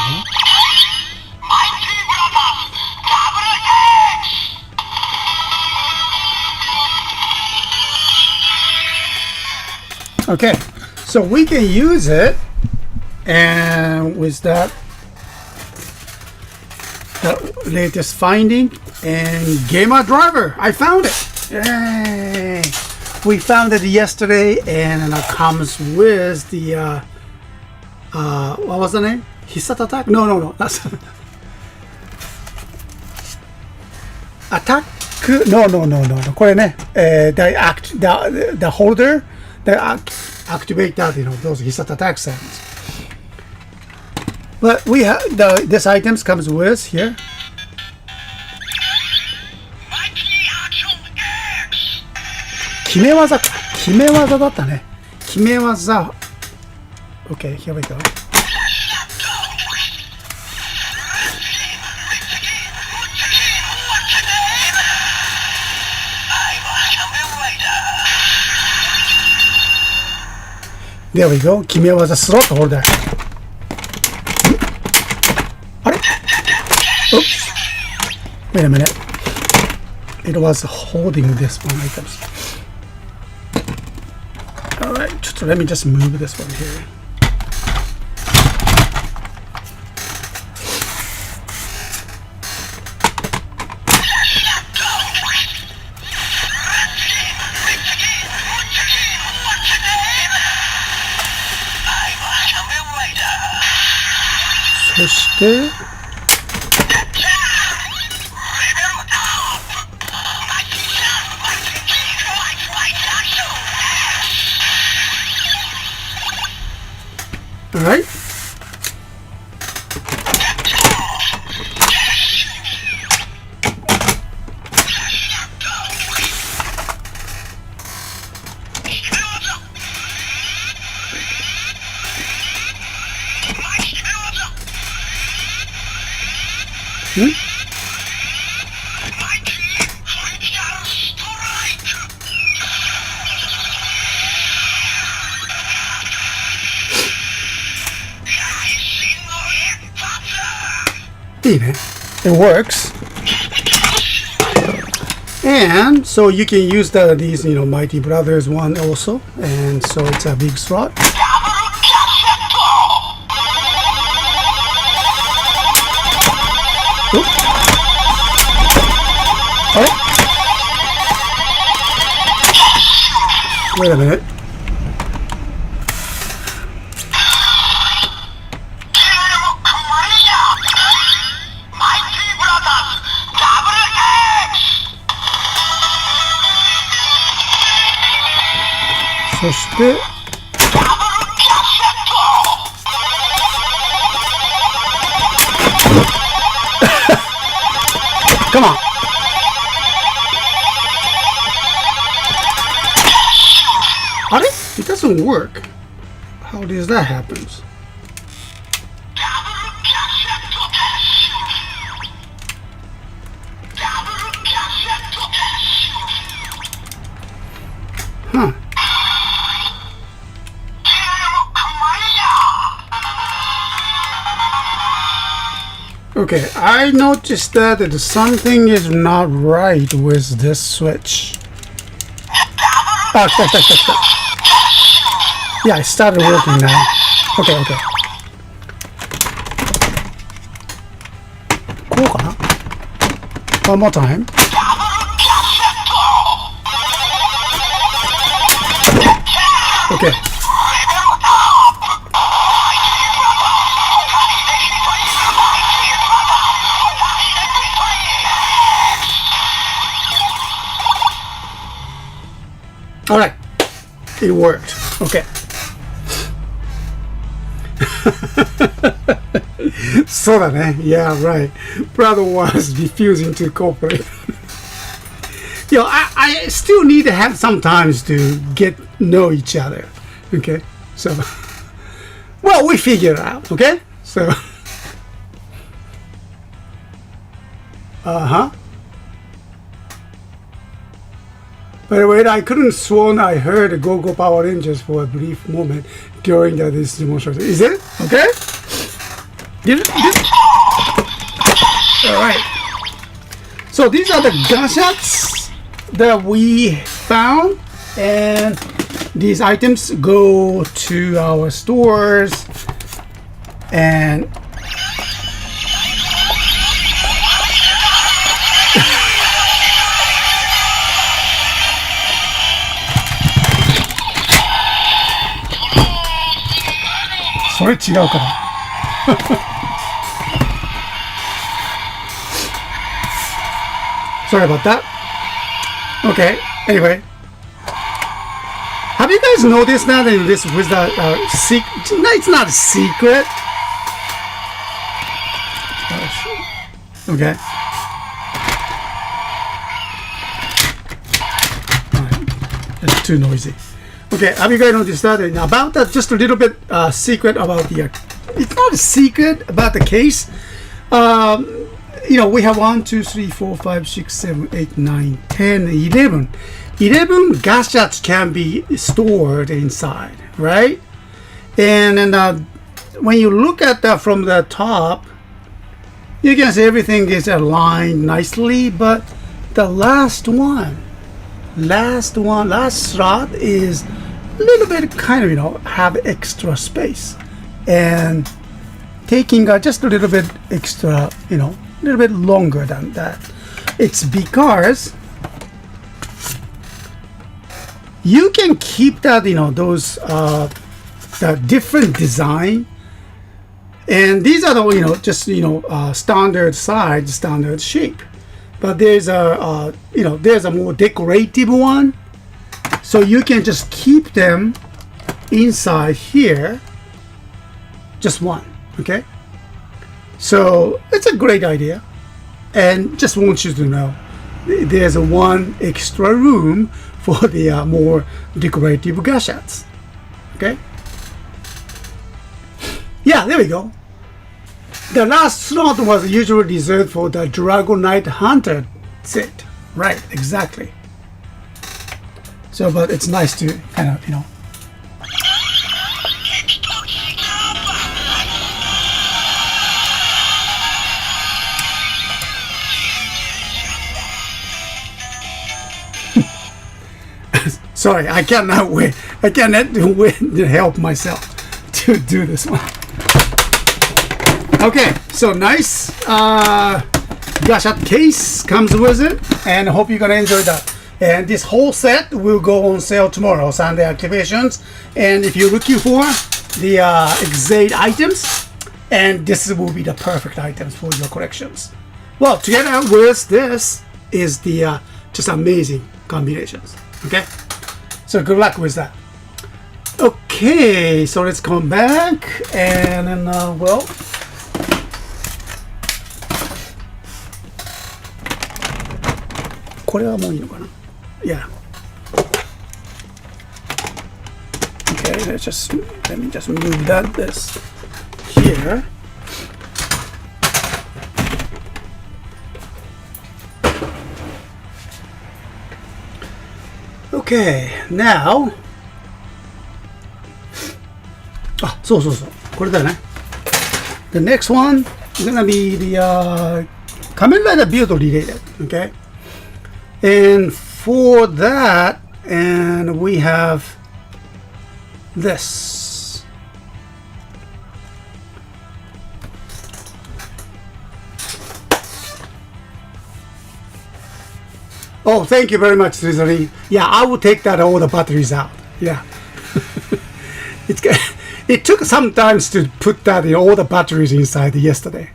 Okay, so we can use it, and with that, the latest finding, and Gamer Driver, I found it! Yay! We found it yesterday, and it comes with the, what was the name? Hisat Attack? No, that's Attack? No. これね、the holder, activate that, those Hisat attack sounds. But we have this items comes with here. Kimewaza だったね。Kimewaza. Okay, here we go. There we go. Kimewaza slot holder. Oops. Wait a minute. It was holding this one items. Alright, so let me just move this one here. All right. It works, and so you can use these Mighty Brothers one also, and so it's a big slot. Wait a minute. そして Come on. It doesn't work. How does that happen? Huh. Okay, I noticed that something is not right with this switch. Ah, stop. Yeah, it started working now. Okay. こうかな? One more time. Okay. All right, it worked. Okay. そうだね. Yeah, right. Brother was refusing to cooperate. You know, I still need to have sometimes to know each other. Okay, so well, we figure it out. Okay, so By the way, I couldn't sworn I heard Go-Go Power Rangers for a brief moment during this demonstration. Is it? Okay? Did it? Alright. So these are the gadgets that we found, and these items go to our stores andそれ違うからSorry about that. Okay, anyway. Have you guys noticed that in this with the secret? No, it's not a secret. Okay. It's too noisy. Okay, have you guys noticed that? About that, just a little bit secret about the. It's not a secret about the case. You know, we have 1, 2, 3, 4, 5, 6, 7, 8, 9, 10, 11. 11 gadgets can be stored inside, right? And when you look at that from the top, you can see everything is aligned nicely, but the last slot is a little bit kind of, you know, have extra space and taking just a little bit extra, you know, a little bit longer than that. It's because you can keep that, you know, those the different design, and these are the, you know, just, you know, standard size, standard shape. But there's a you know, there's a more decorative one, so you can just keep them inside here, just one. Okay, so it's a great idea, and just want you to know there's a one extra room for the more decorative gadgets. Okay, yeah, there we go. The last slot was usually reserved for the Dragon Knight Hunter set. Right, exactly. So, but it's nice to kind of, you know. Sorry, I cannot wait. I cannot wait to help myself to do this one. Okay, so nice gadget case comes with it, and I hope you're gonna enjoy that. And this whole set will go on sale tomorrow, Sunday activations. And if you're looking for the Exade items, and this will be the perfect items for your collections. Well, together with this is the just amazing combinations. Okay, so good luck with that. Okay, so let's come back and then, well, yeah. Okay, let me just move this here. Okay, now, そうそうそう、これだよね。The next one is gonna be the Kamen Rider build related, okay? And for that, and we have this. Oh, thank you very much, Rizari. Yeah, I will take that all the batteries out. Yeah. It took some time to put that in all the batteries inside yesterday.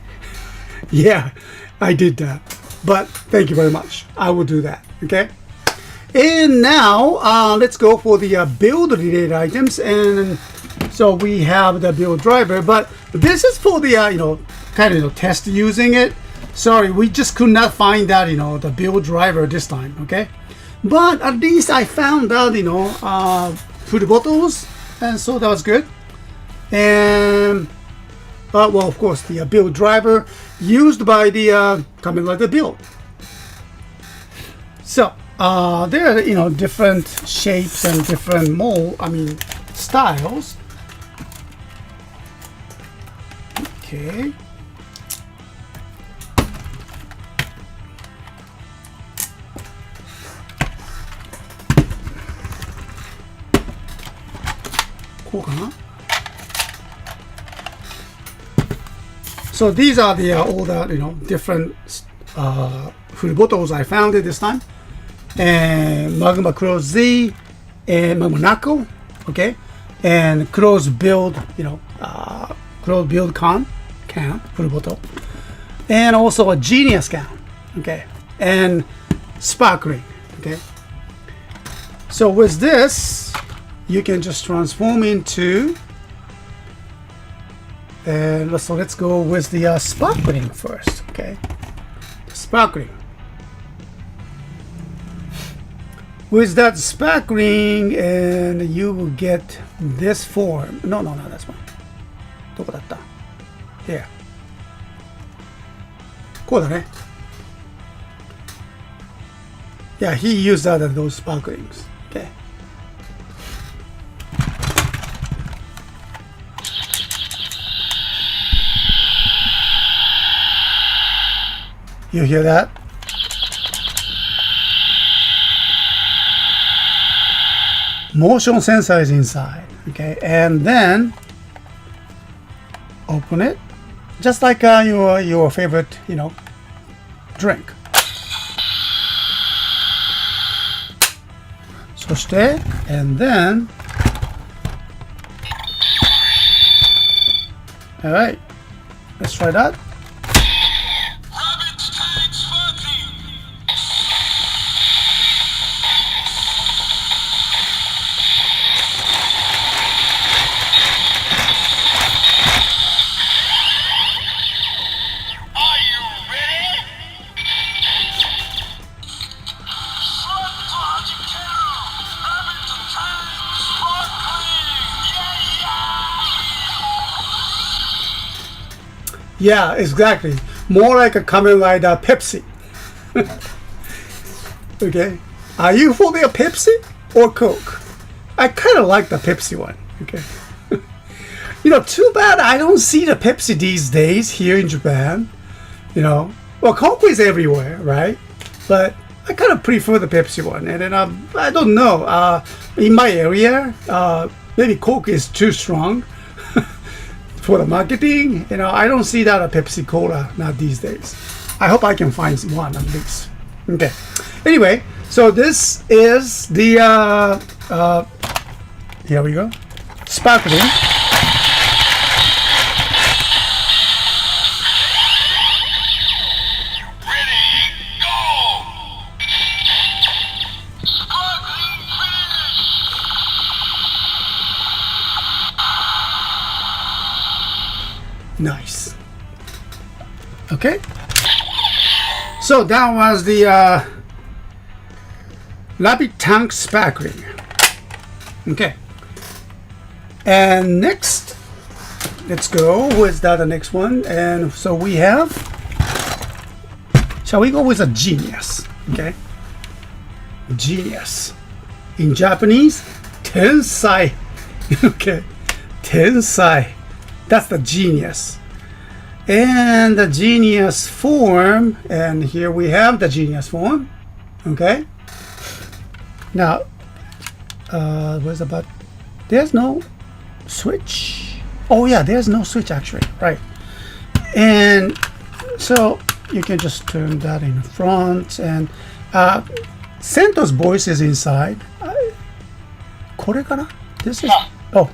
Yeah, I did that. But thank you very much. I will do that. Okay. And now let's go for the build related items. And so we have the build driver, but this is for the kind of test using it. Sorry, we just could not find that the build driver this time. Okay, but at least I found out food bottles, and so that was good. And well, of course, the build driver used by the Kamen Rider build. So there are different shapes and different styles. Okay. So these are the all the different food bottles I found it this time, and Magma Cross Z and Magma Knuckle, okay, and Cross Build Cross Build can food bottle, and also a Genius can, okay, and Sparkling, okay. So with this, you can just transform into. And let's go with the sparkling first, okay? Sparkling. With that sparkling, and you will get this form. No, that's one. どこだった? There. こうだね. Yeah, he used those sparklings. Okay. You hear that? Motion sensor is inside, okay, and then open it, just like your favorite, drink. そして and then, all right, let's try that. Yeah, exactly. More like a Kamen Rider Pepsi. Okay. Are you for the Pepsi or Coke? I kind of like the Pepsi one. Okay. Too bad I don't see the Pepsi these days here in Japan. Well, Coke is everywhere, right? But I kind of prefer the Pepsi one. And then I don't know. In my area, maybe Coke is too strong. For the marketing, I don't see that a Pepsi Cola not these days. I hope I can find one at least. Okay. Anyway, so this is the here we go, sparkling. Nice. Okay. So that was the Rabbit Tank Sparkling. Okay. And next, let's go with the next one. And so we have, shall we go with a Genius? Okay. Genius. In Japanese, Tensai. Okay. Tensai. That's the Genius. And the Genius form, and here we have the Genius form. Okay. Now, what's about? There's no switch. Oh yeah, there's no switch actually, right? And so you can just turn that in front, and Sento's voice is inside. これかな? This is. Oh.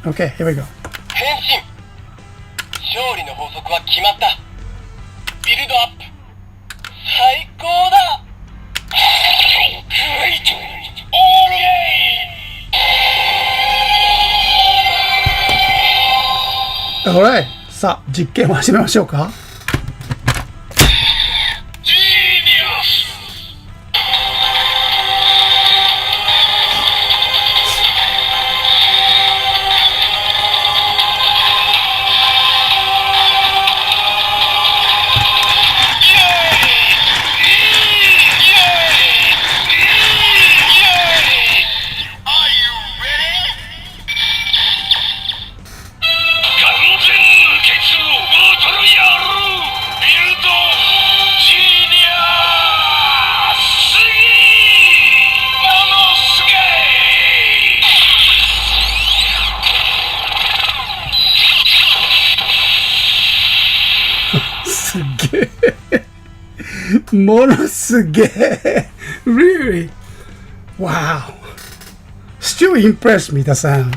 Okay, here we go. 勝利の法則は決まった。ビルドアップ最高だ。オールゲイ。Alright、さあ実験を始めましょうか。すげえ。ものすげえ。Really? Wow. Still impressed me, the sound.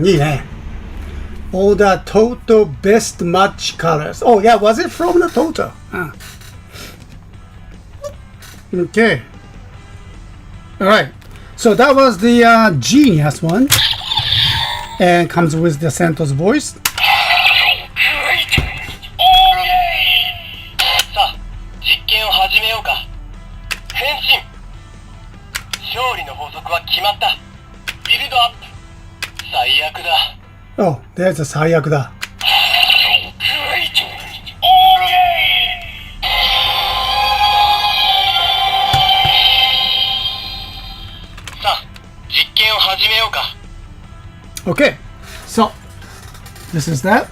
Yeah. All the Toto best match colors. Oh yeah, was it from the Toto? Okay. Alright. So that was the Genius one. And comes with the Sento's voice. さあ、実験を始めようか。変身。勝利の法則は決まった。ビルドアップ。最悪だ。Oh, there's a 最悪だ。さあ、実験を始めようか。Okay, so this is that,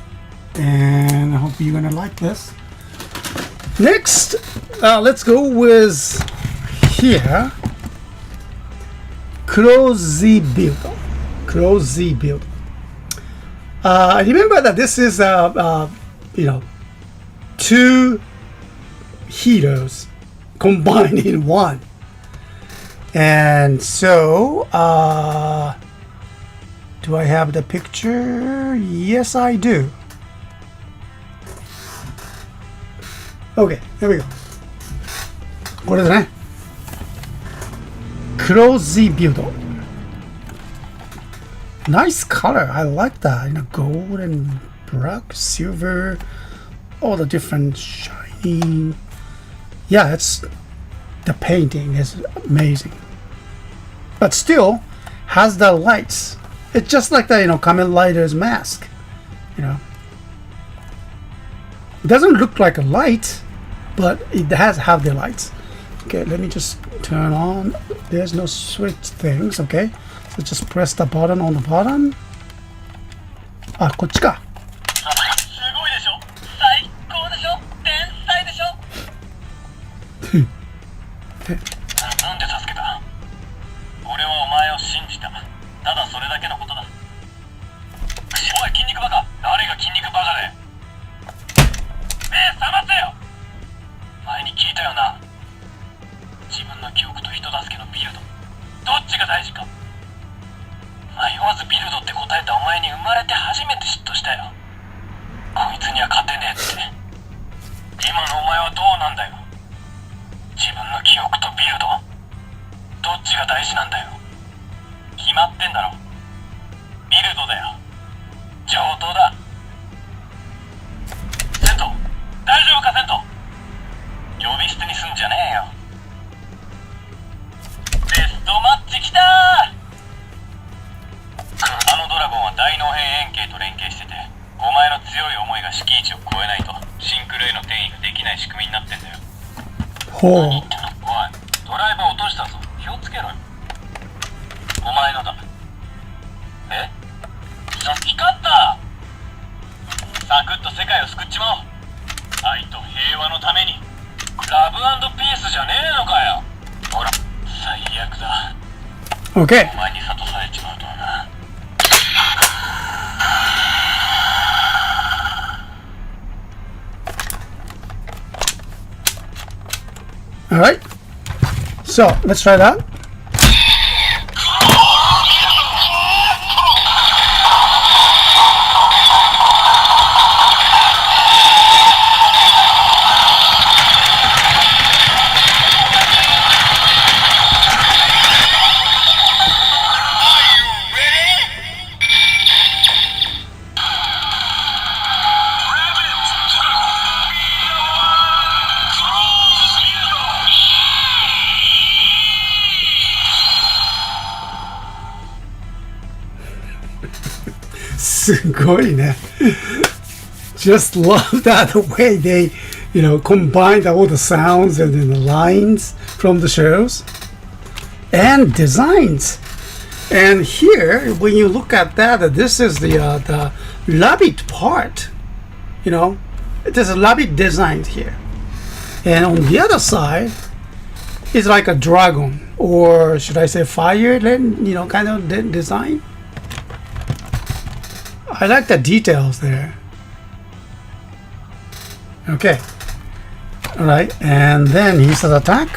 and I hope you're gonna like this. Next, let's go with here. Closey build. Closey build. Remember that this is two heroes combined in one, and so do I have the picture? Yes, I do. Okay, here we go. これですね。Closey build. Nice color. I like that. Gold and black, silver, all the different shining. Yeah, the painting is amazing. But still has the lights. It's just like the Kamen Rider's mask. It doesn't look like a light, but it has have the lights. Okay, let me just turn on. There's no switch things. Okay. So just press the button on the bottom. あ、こっちか。すごいでしょ。最高でしょ。天才でしょ。なんで助けた？俺はお前を信じた。ただそれだけのことだ。おい、筋肉バカ。誰が筋肉バカで。目覚ませよ。前に聞いたよな。自分の記憶ほう。おい、ドライバー落としたぞ。気をつけろよ。お前のだ。え？光った！サクッと世界を救っちまおう。愛と平和のために。ラブ&ピースじゃねえのかよ。ほら、最悪だ。Okay. お前に諭されちまうとはな。All right. So let's try that. Just love that the way they, combined all the sounds and then the lines from the shows and designs. And here, when you look at that, this is the rabbit part. There's a rabbit design here, and on the other side is like a dragon, or should I say fire? Kind of design. I like the details there. Okay. Alright, and then he says attack.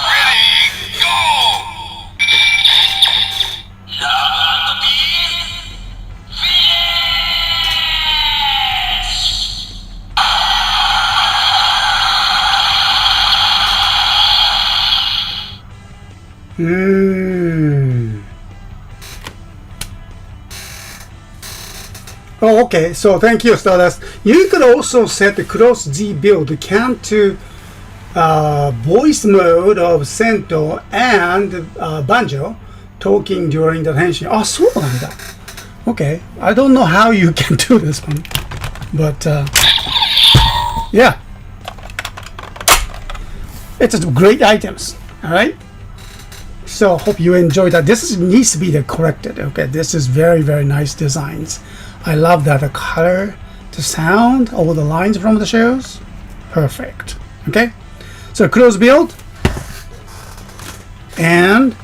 Ready, go! Oh, okay. So thank you, Stardust. You could also set the cross Z build can to voice mode of Sento and Banjo talking during the henshin. Oh, そうなんだ. Okay. I don't know how you can do this one, but yeah, it's great items. All right. So hope you enjoyed that. This needs to be corrected. Okay, this is very, very nice designs. I love that the color, the sound, all the lines from the shows, perfect. Okay, so close build and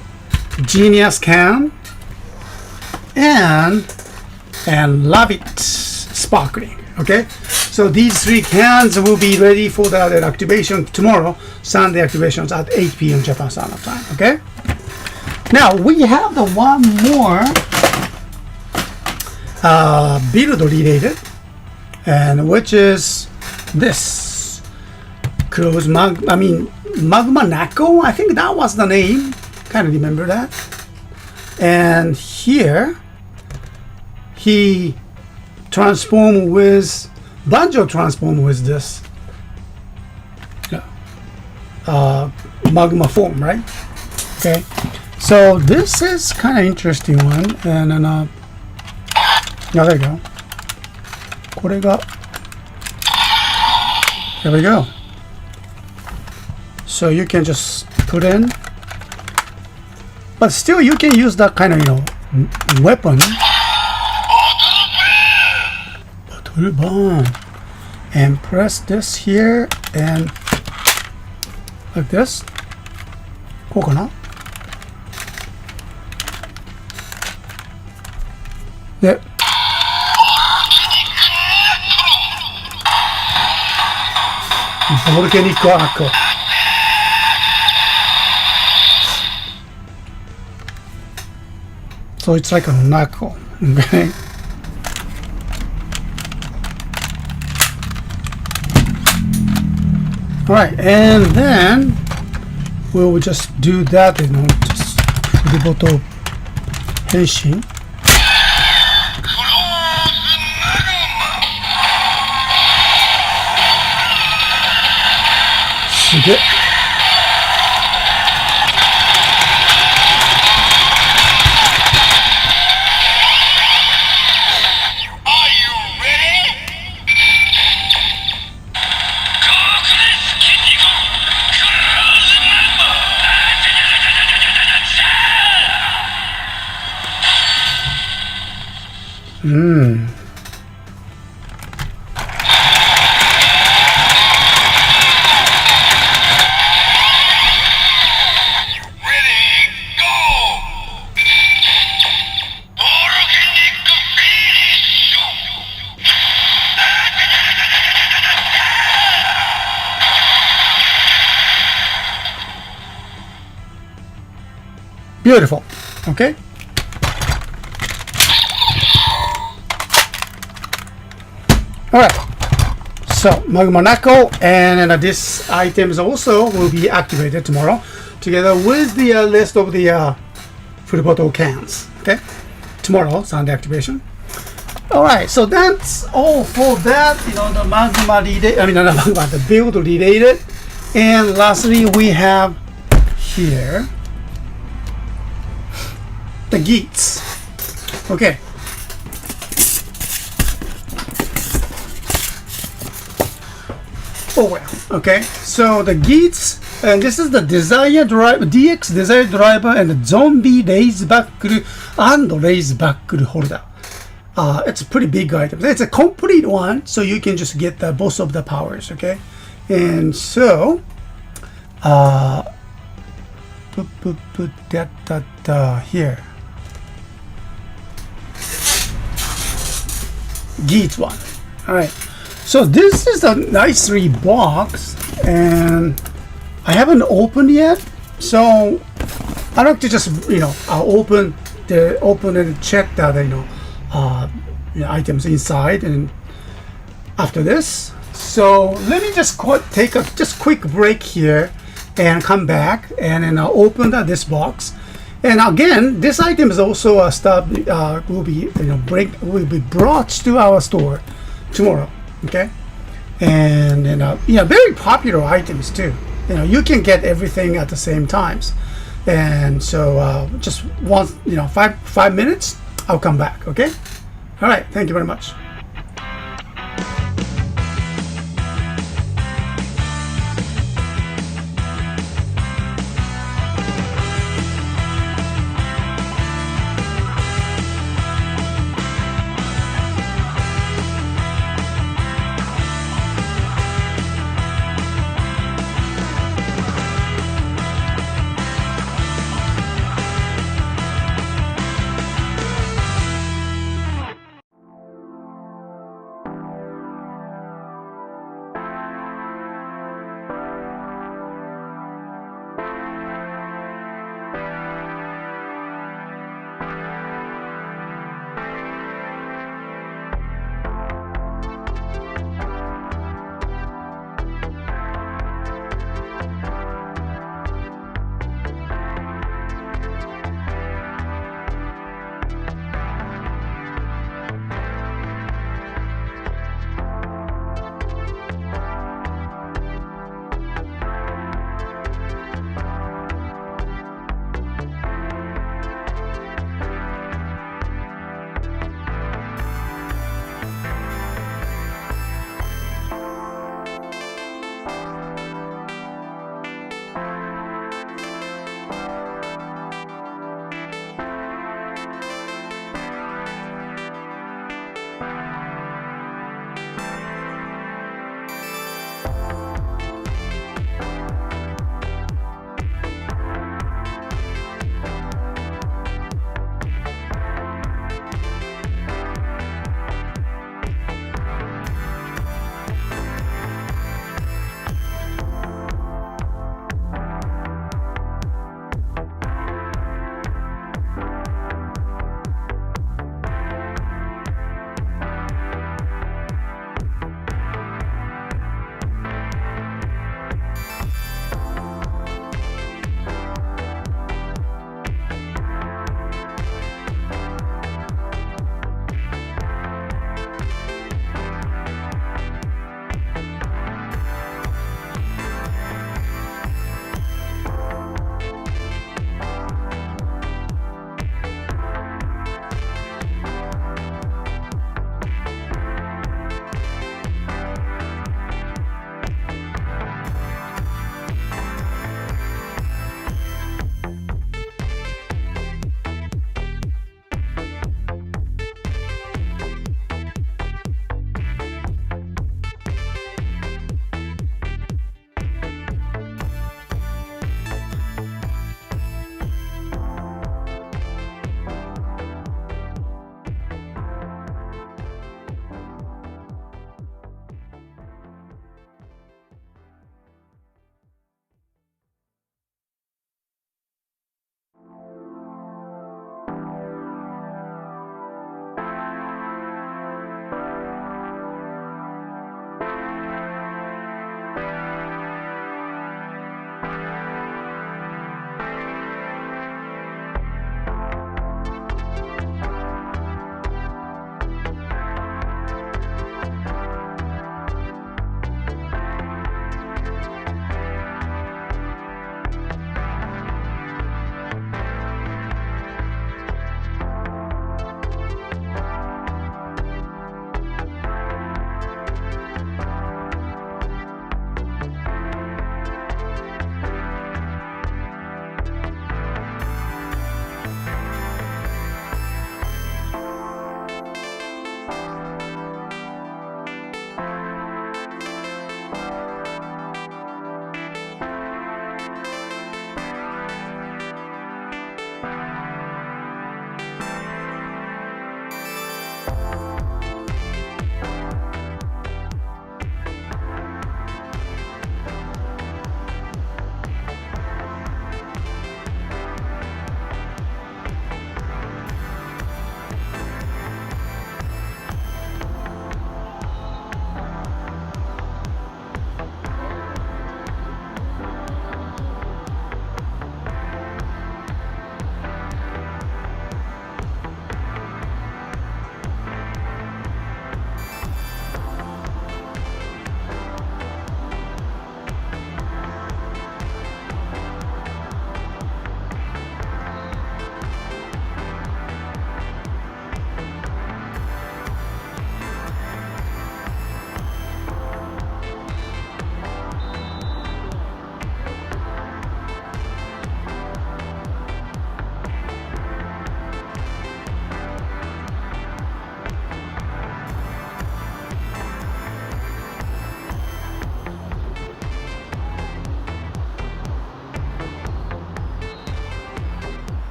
genius can and love it sparkling. Okay, so these three cans will be ready for the activation tomorrow. Sunday activations at 8 p.m. Japan Standard Time. Okay. Now we have the one more build related, and which is this magma Nako. I think that was the name. Kind of remember that. And here he transform with Banjo transform with this magma form, right? Okay. So this is kind of interesting one, and then there you go. これが there we go. So you can just put in, but still you can use that kind of weapon. Bottle bomb. And press this here and like this. こうかな? で、ボルケニックアーク。So it's like a knuckle, okay? Alright, and then we'll just do that, just the bottle henshin. すげえ。Are Beautiful. Okay. All right. So magma knuckle, and this items also will be activated tomorrow, together with the list of the full bottle cans. Okay. Tomorrow, Sunday activation. All right. So that's all for that. You know, the magma related. I mean, not magma, the build related. And lastly, we have here the Geats. Okay. Oh well. Okay. So the Geats, and this is the Desire Driver, DX Desire Driver, and the Zombie Raise Buckle and Raise Buckle Holder. It's a pretty big item. It's a complete one, so you can just get both of the powers. Okay. And so, put that here. Geats one. All right. So this is a nicely box, and I haven't opened yet. So I like to just open and check that items inside, and after this. So let me just take a quick break here and come back, and then I'll open this box. And again, this item is also a stuff will be brought to our store tomorrow. Okay, and very popular items too. You can get everything at the same times, and so just 5 minutes, I'll come back. Okay, all right. Thank you very much.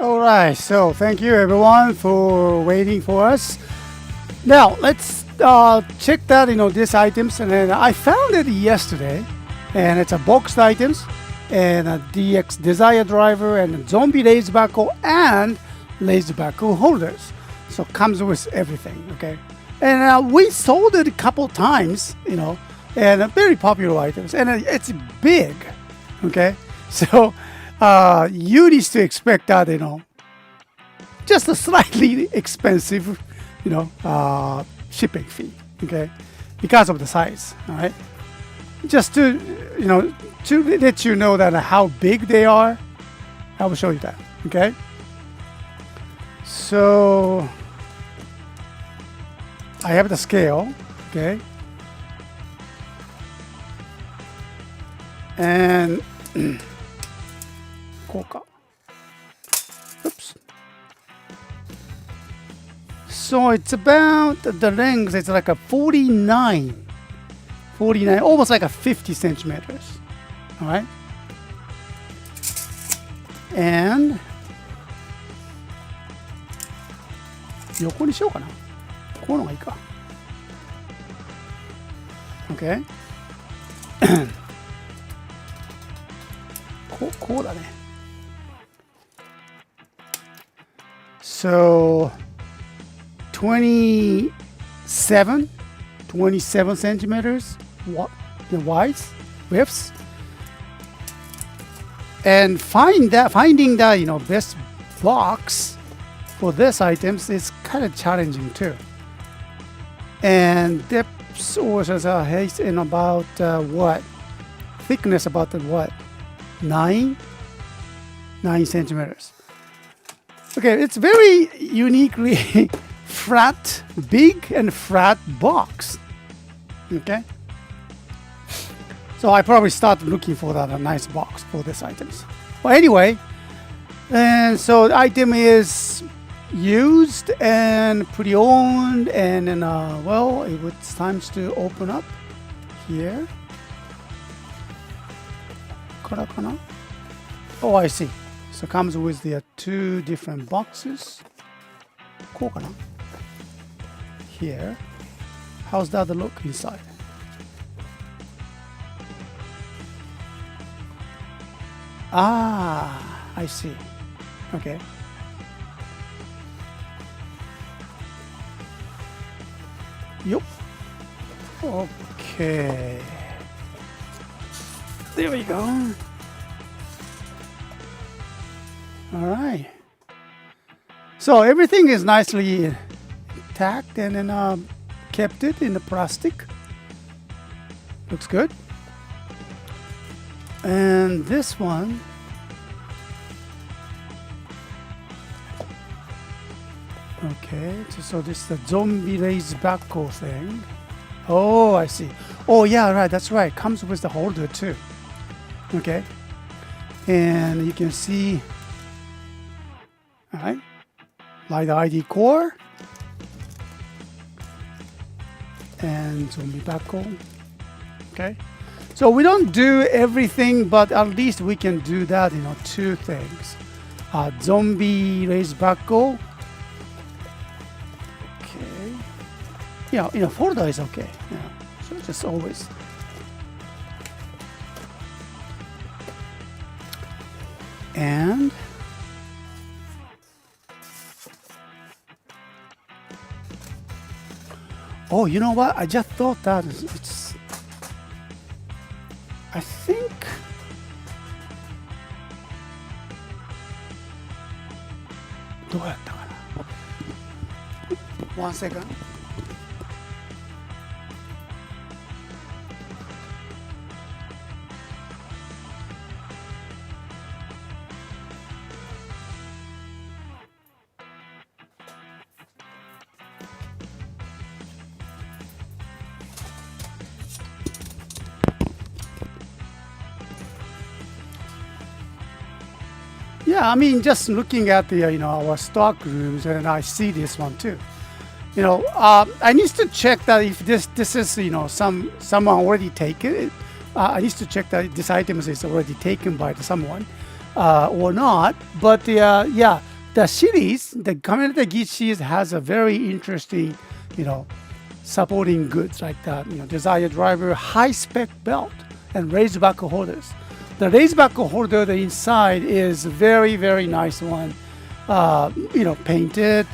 All right, so thank you everyone for waiting for us. Now let's check that these items, and then I found it yesterday, and it's a boxed items, and a DX Desire driver, and a zombie laser backhoe, and laser backhoe holders. So it comes with everything, okay? And we sold it a couple times, and very popular items, and it's big, okay? So you need to expect that, just a slightly expensive, shipping fee, okay, because of the size. All right, just to to let you know that how big they are, I will show you that. Okay, so I have the scale. Okay, and こうか. Oops. So it's about the length. It's like a 49, almost like a 50 centimeters. All right. And 横にしようかな。こうのがいいか。Okay. こうだね。So 27 centimeters the widths, and finding that best box for this items is kind of challenging too. And depth also has in about what thickness about what 9 centimeters. Okay, it's very uniquely flat, big and flat box. Okay, so I probably start looking for that a nice box for this items. Well, anyway, and so the item is used and pre-owned, and then well, it's time to open up here. Oh, I see. So it comes with the two different boxes. こうかな? Here. How's that look inside? Ah, I see. Okay. Yup. Okay. There we go. All right. So everything is nicely tacked and then kept it in the plastic. Looks good. And this one, okay, so this is the zombie laser backhoe thing. Oh, I see. Oh yeah, right, that's right. Comes with the holder too. Okay. And you can see, all right, like the ID core and zombie backhoe. Okay. So we don't do everything, but at least we can do that, two things. Zombie laser backhoe. Okay. Folder is okay. Yeah. So just always. And oh, you know what? I just thought that it's. I think. One second. Yeah, I mean, just looking at the our stock rooms, and I see this one too. I need to check that if this is someone already taken it. I need to check that this item is already taken by someone or not. But yeah, the series, the Community Geats series has a very interesting, supporting goods like that, desire driver, high spec belt, and raised back holders. The raised back holder, the inside is very, very nice one, painted,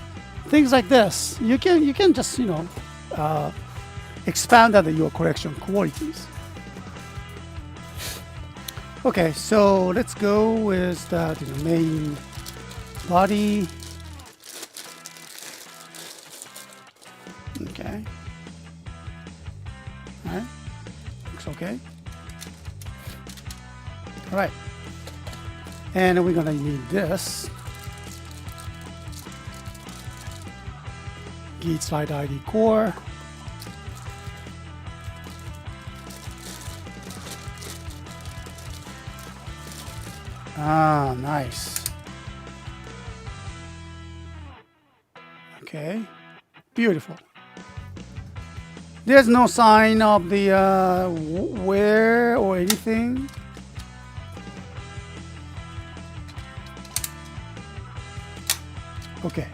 things like this. You can just, expand on your collection qualities. Okay, so let's go with the main body. Okay. All right. Looks okay. All right. And we're gonna need this. Geats Light ID core. Ah, nice. Okay, beautiful. There's no sign of the wear or anything. Okay,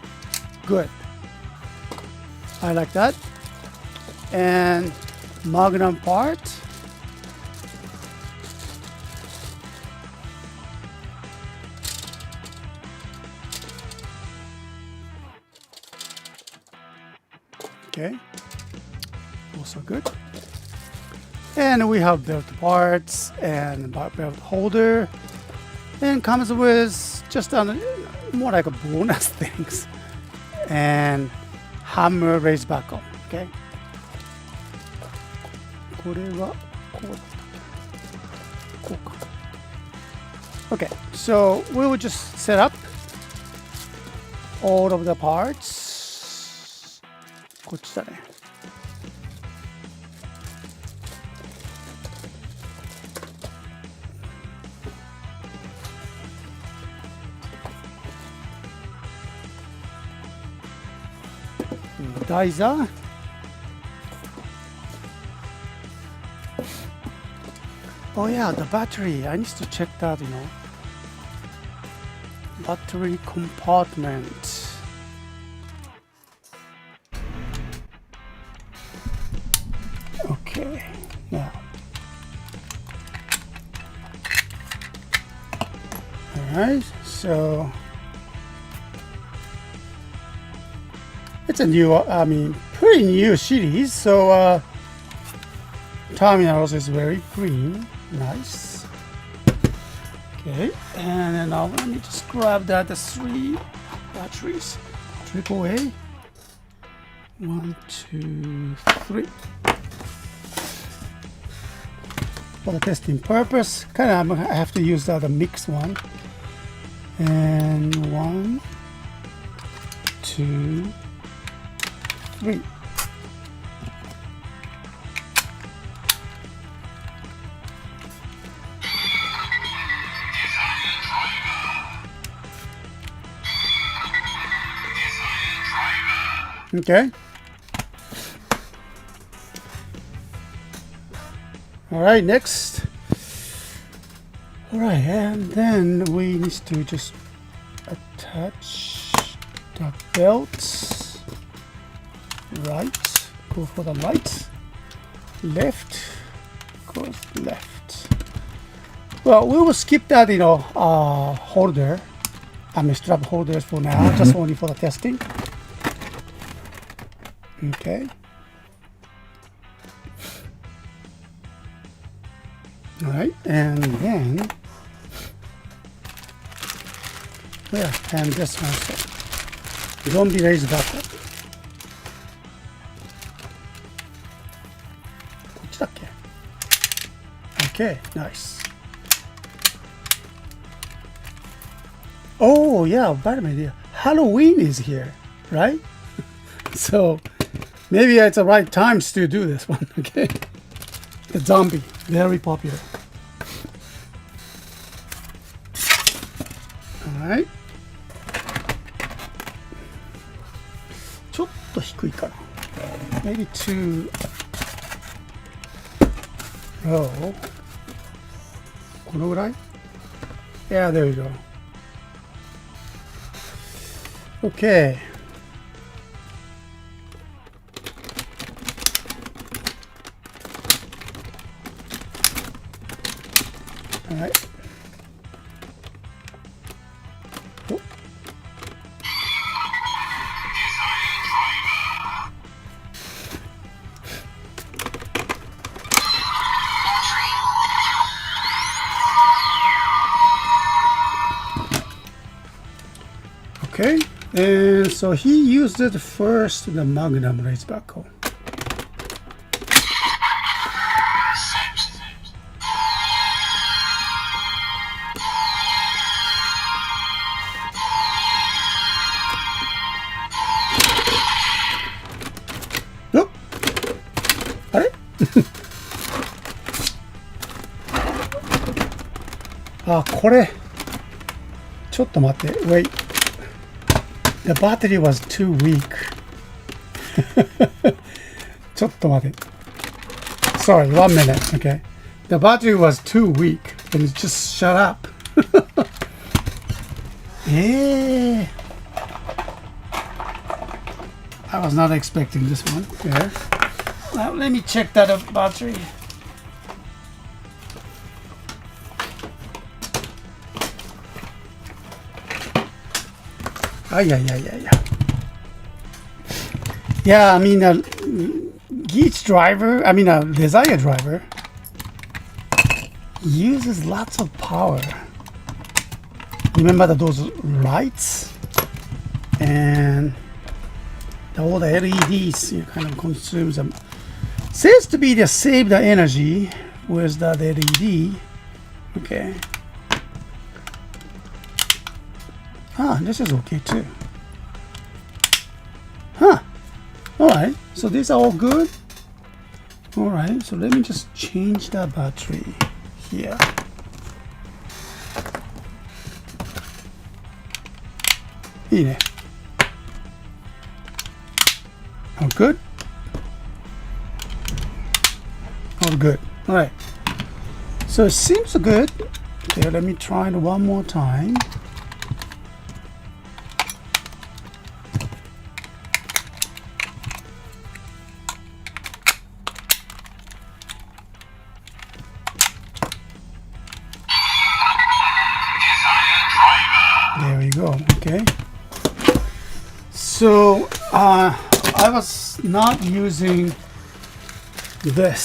good. I like that. And magnum part. Okay, also good. And we have belt parts and belt holder, and comes with just more like a bonus things, and hammer raised back up. Okay. これはこうだったっけ？こうか。Okay, so we will just set up all of the parts. こっちだね。台座。Oh yeah, the battery. I need to check that, Battery compartment. Okay, now. Alright, so it's a new, pretty new series, so terminals is very clean, nice. Okay, and then now let me just grab the 3 batteries. AAA. 1, 2, 3. For the testing purpose, I have to use the mixed one. And 1, 2, 3. Okay. All right, next. All right, and then we need to just attach the belts. Right, go for the right. Left, goes left. Well, we will skip that, holder. Strap holders for now, just only for the testing. Okay. All right, and then and this one. So don't be raised back up. Okay, nice. Oh yeah, by the way, Halloween is here, right? So maybe it's the right times to do this one. Okay, the zombie, very popular. All right. ちょっと低いかな。Maybe too low. このぐらい? Yeah, there you go. Okay. All right. Oh. Okay, and so he used it first, the Magnum race backhoe. Nope. あれあ、これちょっと待って。Wait. The battery was too weak. ちょっと待って。Sorry, 1 minute. Okay. The battery was too weak and it just shut up. I was not expecting this one. Yeah. Now let me check that battery. Yeah, I mean, Geats driver, I mean, Desire driver uses lots of power. Remember those lights and all the LEDs kind of consumes them. Says to be to save the energy with the LED. Okay. Ah, this is okay too. Huh. Alright, so these are all good. Alright, so let me just change the battery here. Yeah. All good? All good. Alright. So it seems good. Okay, let me try it one more time. There we go. Okay. So I was not using this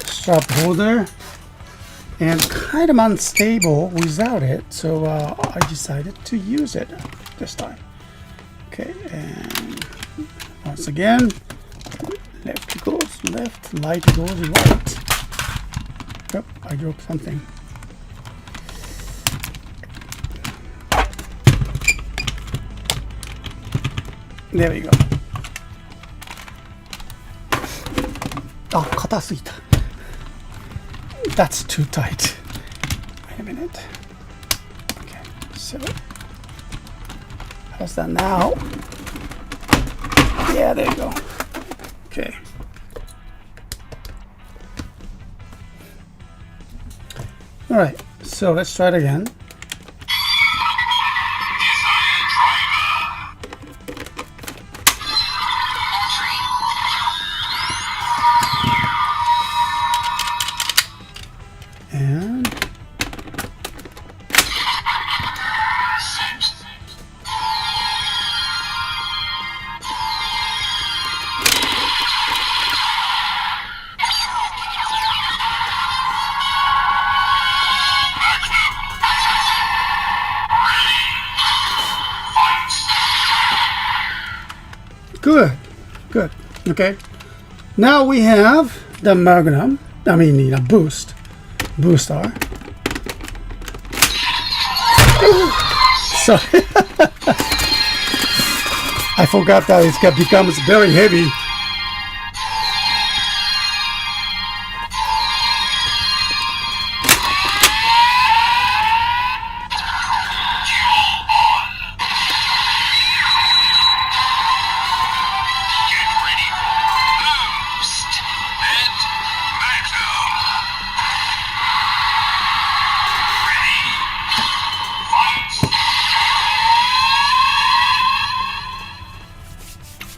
strap holder and kind of unstable without it, so I decided to use it this time. Okay, and once again, left goes left, right goes right. Yep, I dropped something. There we go. Oh, 硬すぎた. That's too tight. Wait a minute. Okay, so how's that now? Yeah, there you go. Okay. All right, so let's try it again. Good, good. Okay. Now we have the Magnum. I mean, the booster. Sorry. I forgot that it becomes very heavy.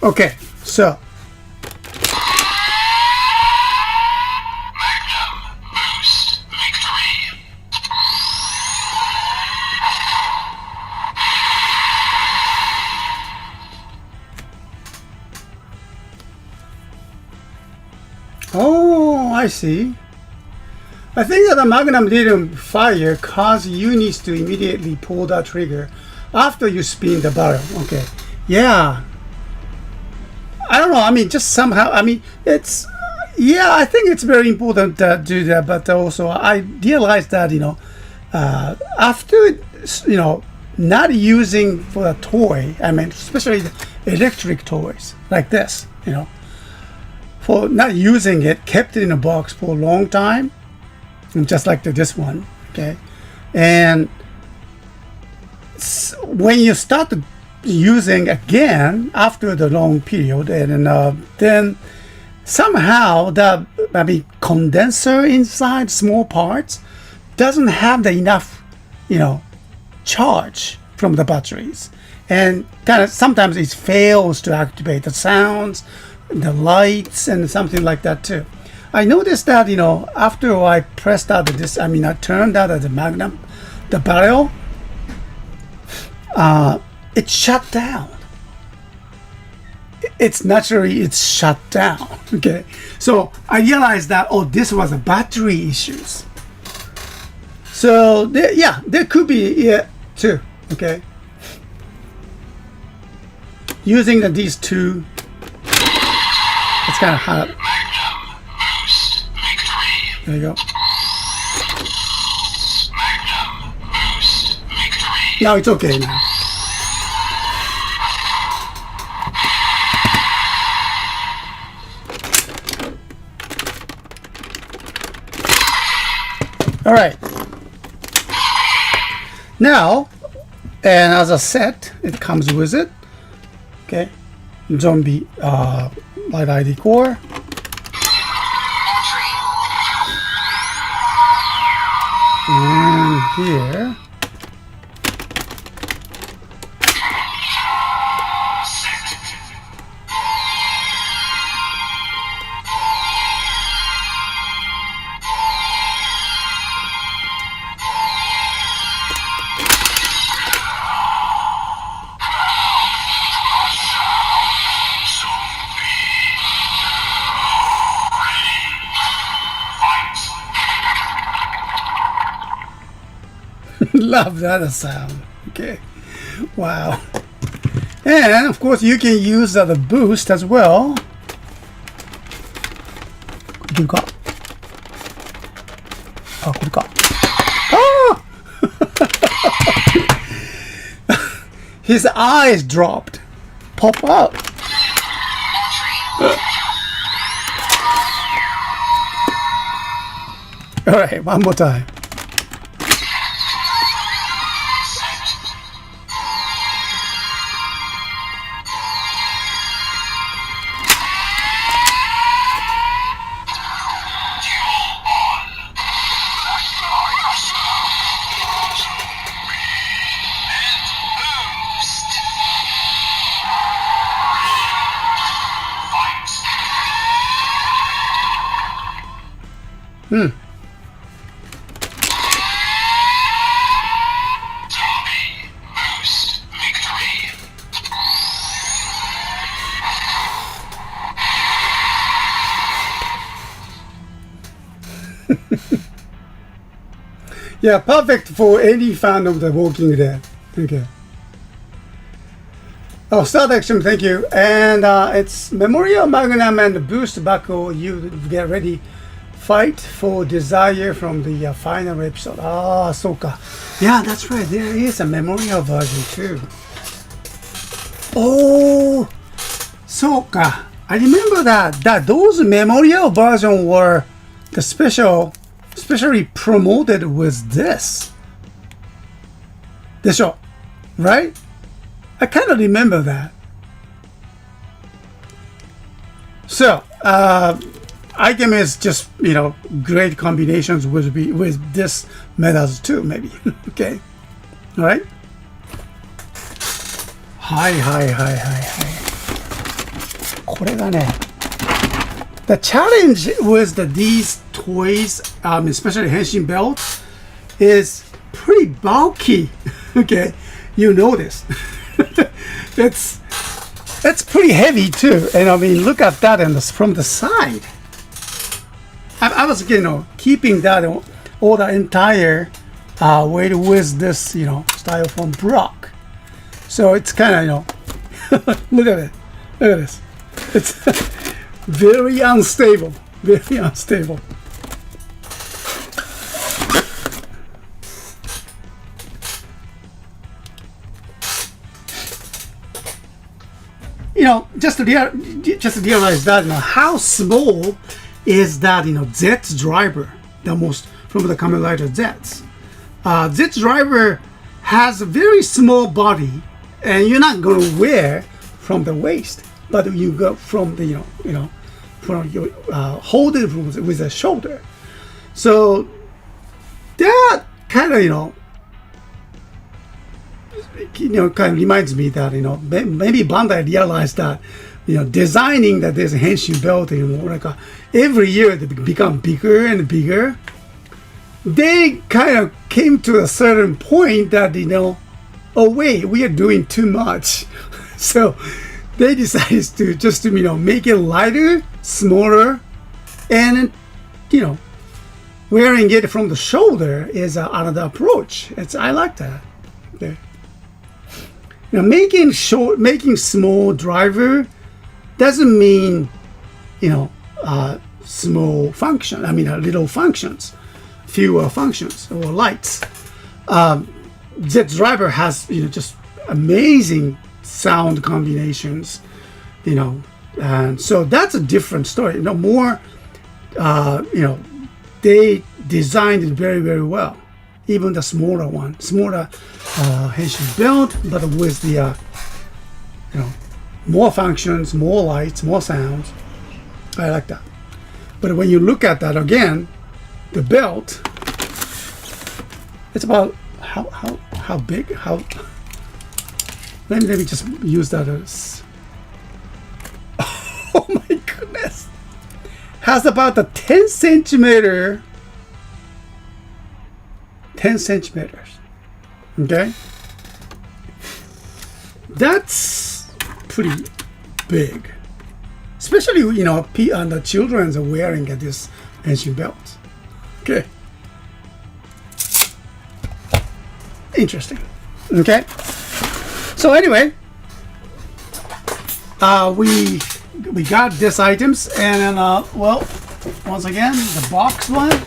Okay, so oh, I see. I think that the Magnum didn't fire cause you need to immediately pull the trigger after you spin the barrel. Okay, yeah. I don't know. I mean, just somehow. I mean, it's yeah. I think it's very important to do that, but also I realized that after not using for a toy. I mean, especially electric toys like this. For not using it, kept it in a box for a long time, just like this one, okay? And when you start using again after the long period, and then somehow the condenser inside small parts doesn't have the enough, charge from the batteries, and kind of sometimes it fails to activate the sounds, the lights, and something like that too. I noticed that after I pressed out I turned out the Magnum, the barrel, it shut down. It's shut down. Okay, so I realized that this was a battery issues. So there could be too. Okay, using these two. It's kind of hard. There you go. Now it's okay now. All right. Now, and as a set, it comes with it. Okay, zombie light ID core. And here, love that sound. Okay, wow. And of course you can use the boost as well. Oh! His eyes dropped. Pop up. All right, one more time. Yeah, perfect for any fan of The Walking Dead. Okay. Oh, start action, thank you. And it's Memorial Magnum and Boost Buckle. You get ready. Fight for Desire from the final episode. Ah, so ka. Yeah, that's right. There is a Memorial version too. Oh, so ka. I remember that those Memorial version were the especially promoted with this. The show, right? I kind of remember that. So, item is just great combinations with this methods too, maybe. Okay, all right. Hi. これがね、the challenge with these toys, especially henshin belt, is pretty bulky. Okay, you know this. It's pretty heavy too, and I mean, look at that and from the side. I was, keeping that all the entire weight with this, styrofoam block. So it's kind of, look at it. Look at this. It's very unstable. Very unstable. Just to realize that, how small is that, Z's driver, the most from the Kamen Rider Z's. Z's driver has a very small body, and you're not going to wear from the waist, but you go from the, from your hold it with the shoulder. So that kind of, kind of reminds me that, maybe Bandai realized that, designing that there's a henshin belt, every year they become bigger and bigger. They kind of came to a certain point that, oh wait, we are doing too much. So they decided to just, make it lighter, smaller, and, wearing it from the shoulder is another approach. I like that. Okay. Making small driver doesn't mean, small function. I mean, little functions, fewer functions or lights. Z driver has, just amazing sound combinations, and so that's a different story. They designed it very, very well. Even the smaller henshin belt, but with the, more functions, more lights, more sounds. I like that. But when you look at that again, the belt, it's about how big? Let me just use that as. Oh my goodness! Has about a 10 centimeters. Okay, that's pretty big, especially the children are wearing this henshin belt. Okay, interesting. Okay, so anyway, we got these items, and then well, once again, the box one.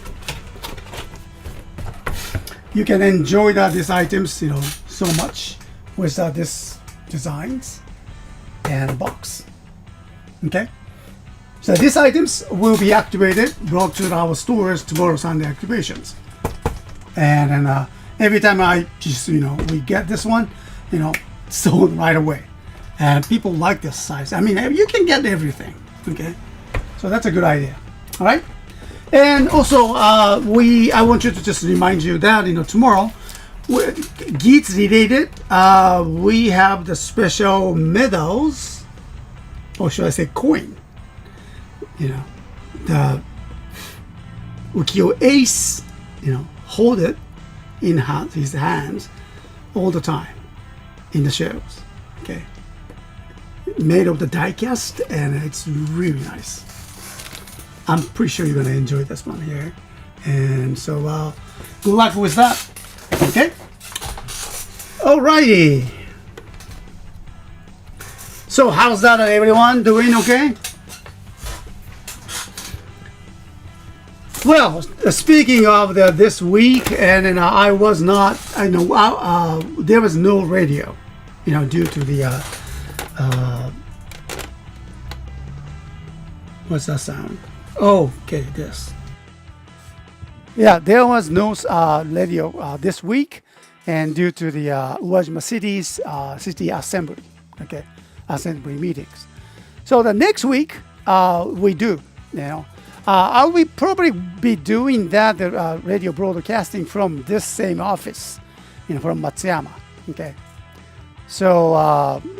You can enjoy these items, so much with this designs and box. Okay, so these items will be activated, brought to our stores tomorrow Sunday activations, and then every time I just we get this one, sold right away, and people like this size. I mean, you can get everything. Okay, so that's a good idea. All right. And also, I want you to just remind you that tomorrow, Geats related, we have the special medals, or should I say coin? The Ukiyo Ace, hold it in his hands all the time in the shows. Okay, made of the die cast, and it's really nice. I'm pretty sure you're going to enjoy this one here. And so, good luck with that. Okay? Alrighty. So, how's that, everyone? Doing okay? Well, speaking of this week, and then I was not, there was no radio, due to the, what's that sound? Oh, okay, this. Yeah, there was no radio this week, and due to the Uwajima City's city assembly, assembly meetings. So the next week we do, I will probably be doing that radio broadcasting from this same office, from Matsuyama. Okay, so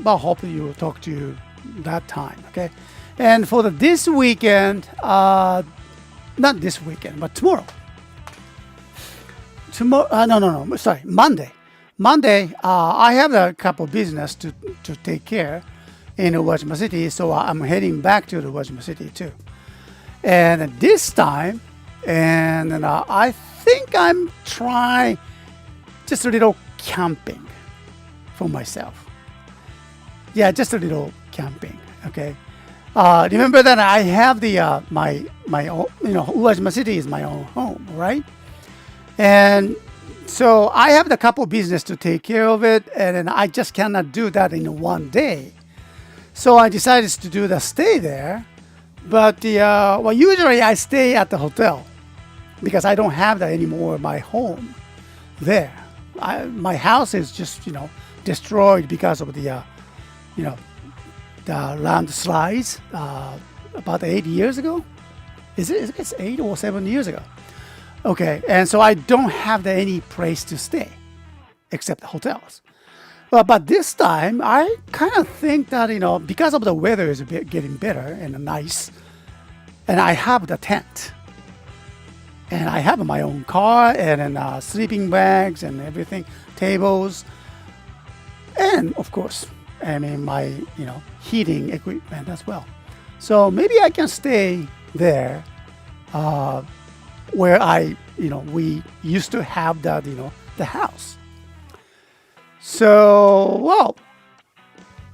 hopefully you will talk to you that time. Okay. And for this weekend, not this weekend, but tomorrow. No, sorry, Monday. I have a couple business to take care in Uwajima City, so I'm heading back to the Uwajima City too. And this time, I think I'm trying just a little camping for myself. Yeah, just a little camping. Okay. Remember that I have the my own, Uwajima City is my own home, right? And so I have the couple business to take care of it, and then I just cannot do that in one day. So I decided to do the stay there. But usually I stay at the hotel because I don't have that anymore. My home there, my house is just destroyed because of the the landslides about 8 years ago. Is it 8 or 7 years ago? Okay, and so I don't have any place to stay except the hotels. But this time, I kind of think that, because of the weather is getting better and nice, and I have the tent, and I have my own car, and then sleeping bags and everything, tables, and of course, my, heating equipment as well. So maybe I can stay there, where we used to have that, the house. So, well,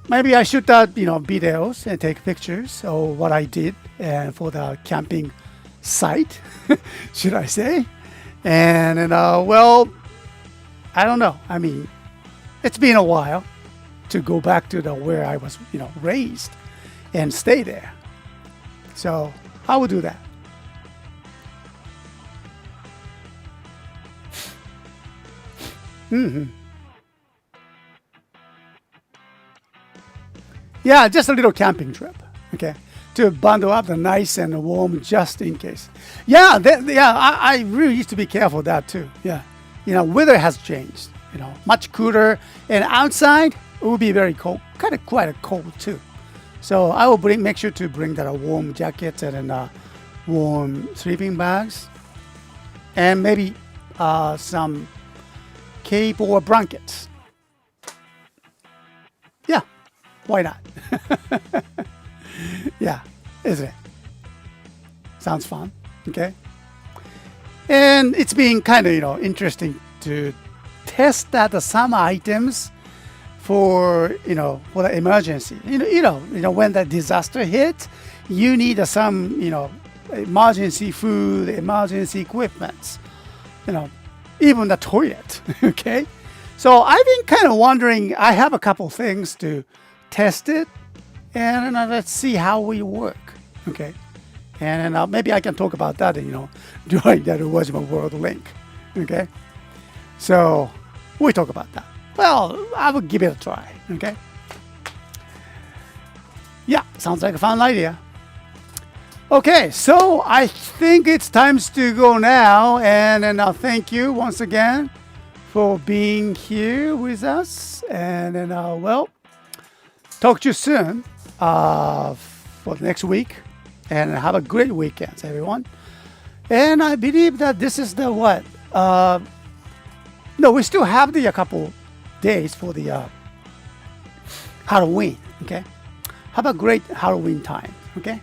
maybe I shoot that, videos and take pictures of what I did and for the camping site, should I say? And then, well, I don't know. I mean, it's been a while to go back to where I was, raised and stay there. So I will do that. Yeah, just a little camping trip, okay, to bundle up the nice and warm just in case. Yeah, I really used to be careful of that too. Yeah, weather has changed. Much cooler, and outside it will be very cold, quite cold too. So I will make sure to bring that warm jackets and warm sleeping bags, and maybe some cape or blankets. Yeah. Why not? Yeah, isn't it? Sounds fun. Okay. And it's been kind of, interesting to test that some items for, for the emergency. When the disaster hit, you need some, emergency food, emergency equipment, even the toilet. Okay. So I've been kind of wondering, I have a couple things to test it, and let's see how we work. Okay, and maybe I can talk about that, during that Uwajima World Link. Okay, so we talk about that. Well, I will give it a try. Okay, yeah, sounds like a fun idea. Okay, so I think it's time to go now, and then thank you once again for being here with us, and then well, talk to you soon for the next week, and have a great weekend, everyone. And I believe that this is the what? No, we still have a couple days for the Halloween. Okay, have a great Halloween time. Okay.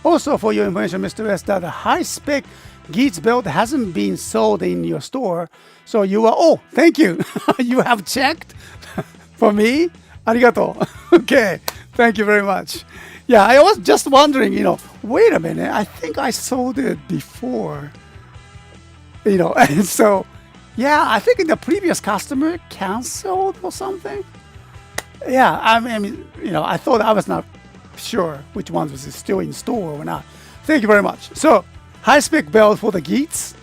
Also, for your information, Mr. S, that a high-spec Geats belt hasn't been sold in your store. So you are, oh, thank you. You have checked for me. Arigato. Okay. Thank you very much. Yeah, I was just wondering, wait a minute. I think I sold it before, and so, yeah, I think the previous customer canceled or something. Yeah, I mean, I thought I was not sure which ones was still in store or not. Thank you very much. So, high-spec belt for the Geats,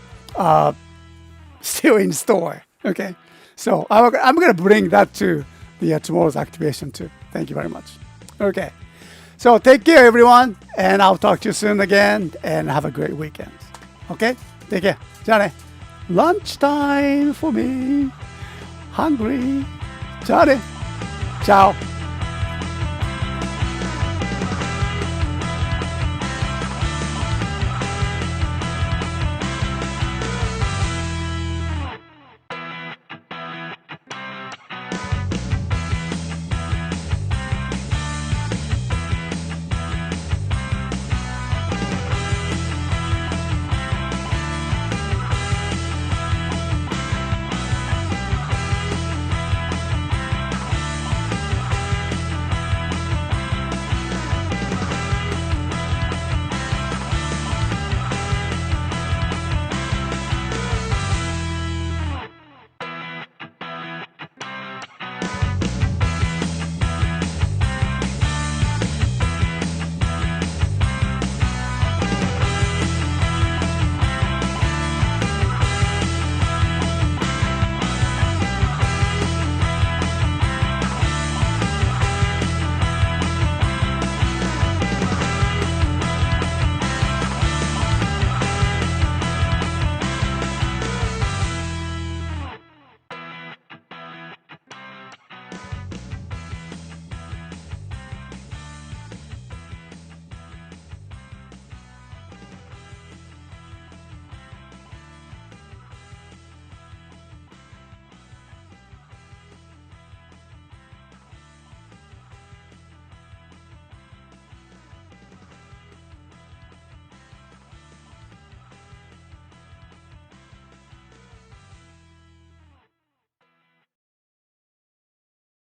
still in store. Okay, so I'm going to bring that to the tomorrow's activation too. Thank you very much. Okay, so take care, everyone, and I'll talk to you soon again, and have a great weekend. Okay, take care. じゃあね。Lunchtime for me. Hungry. じゃあね。Ciao.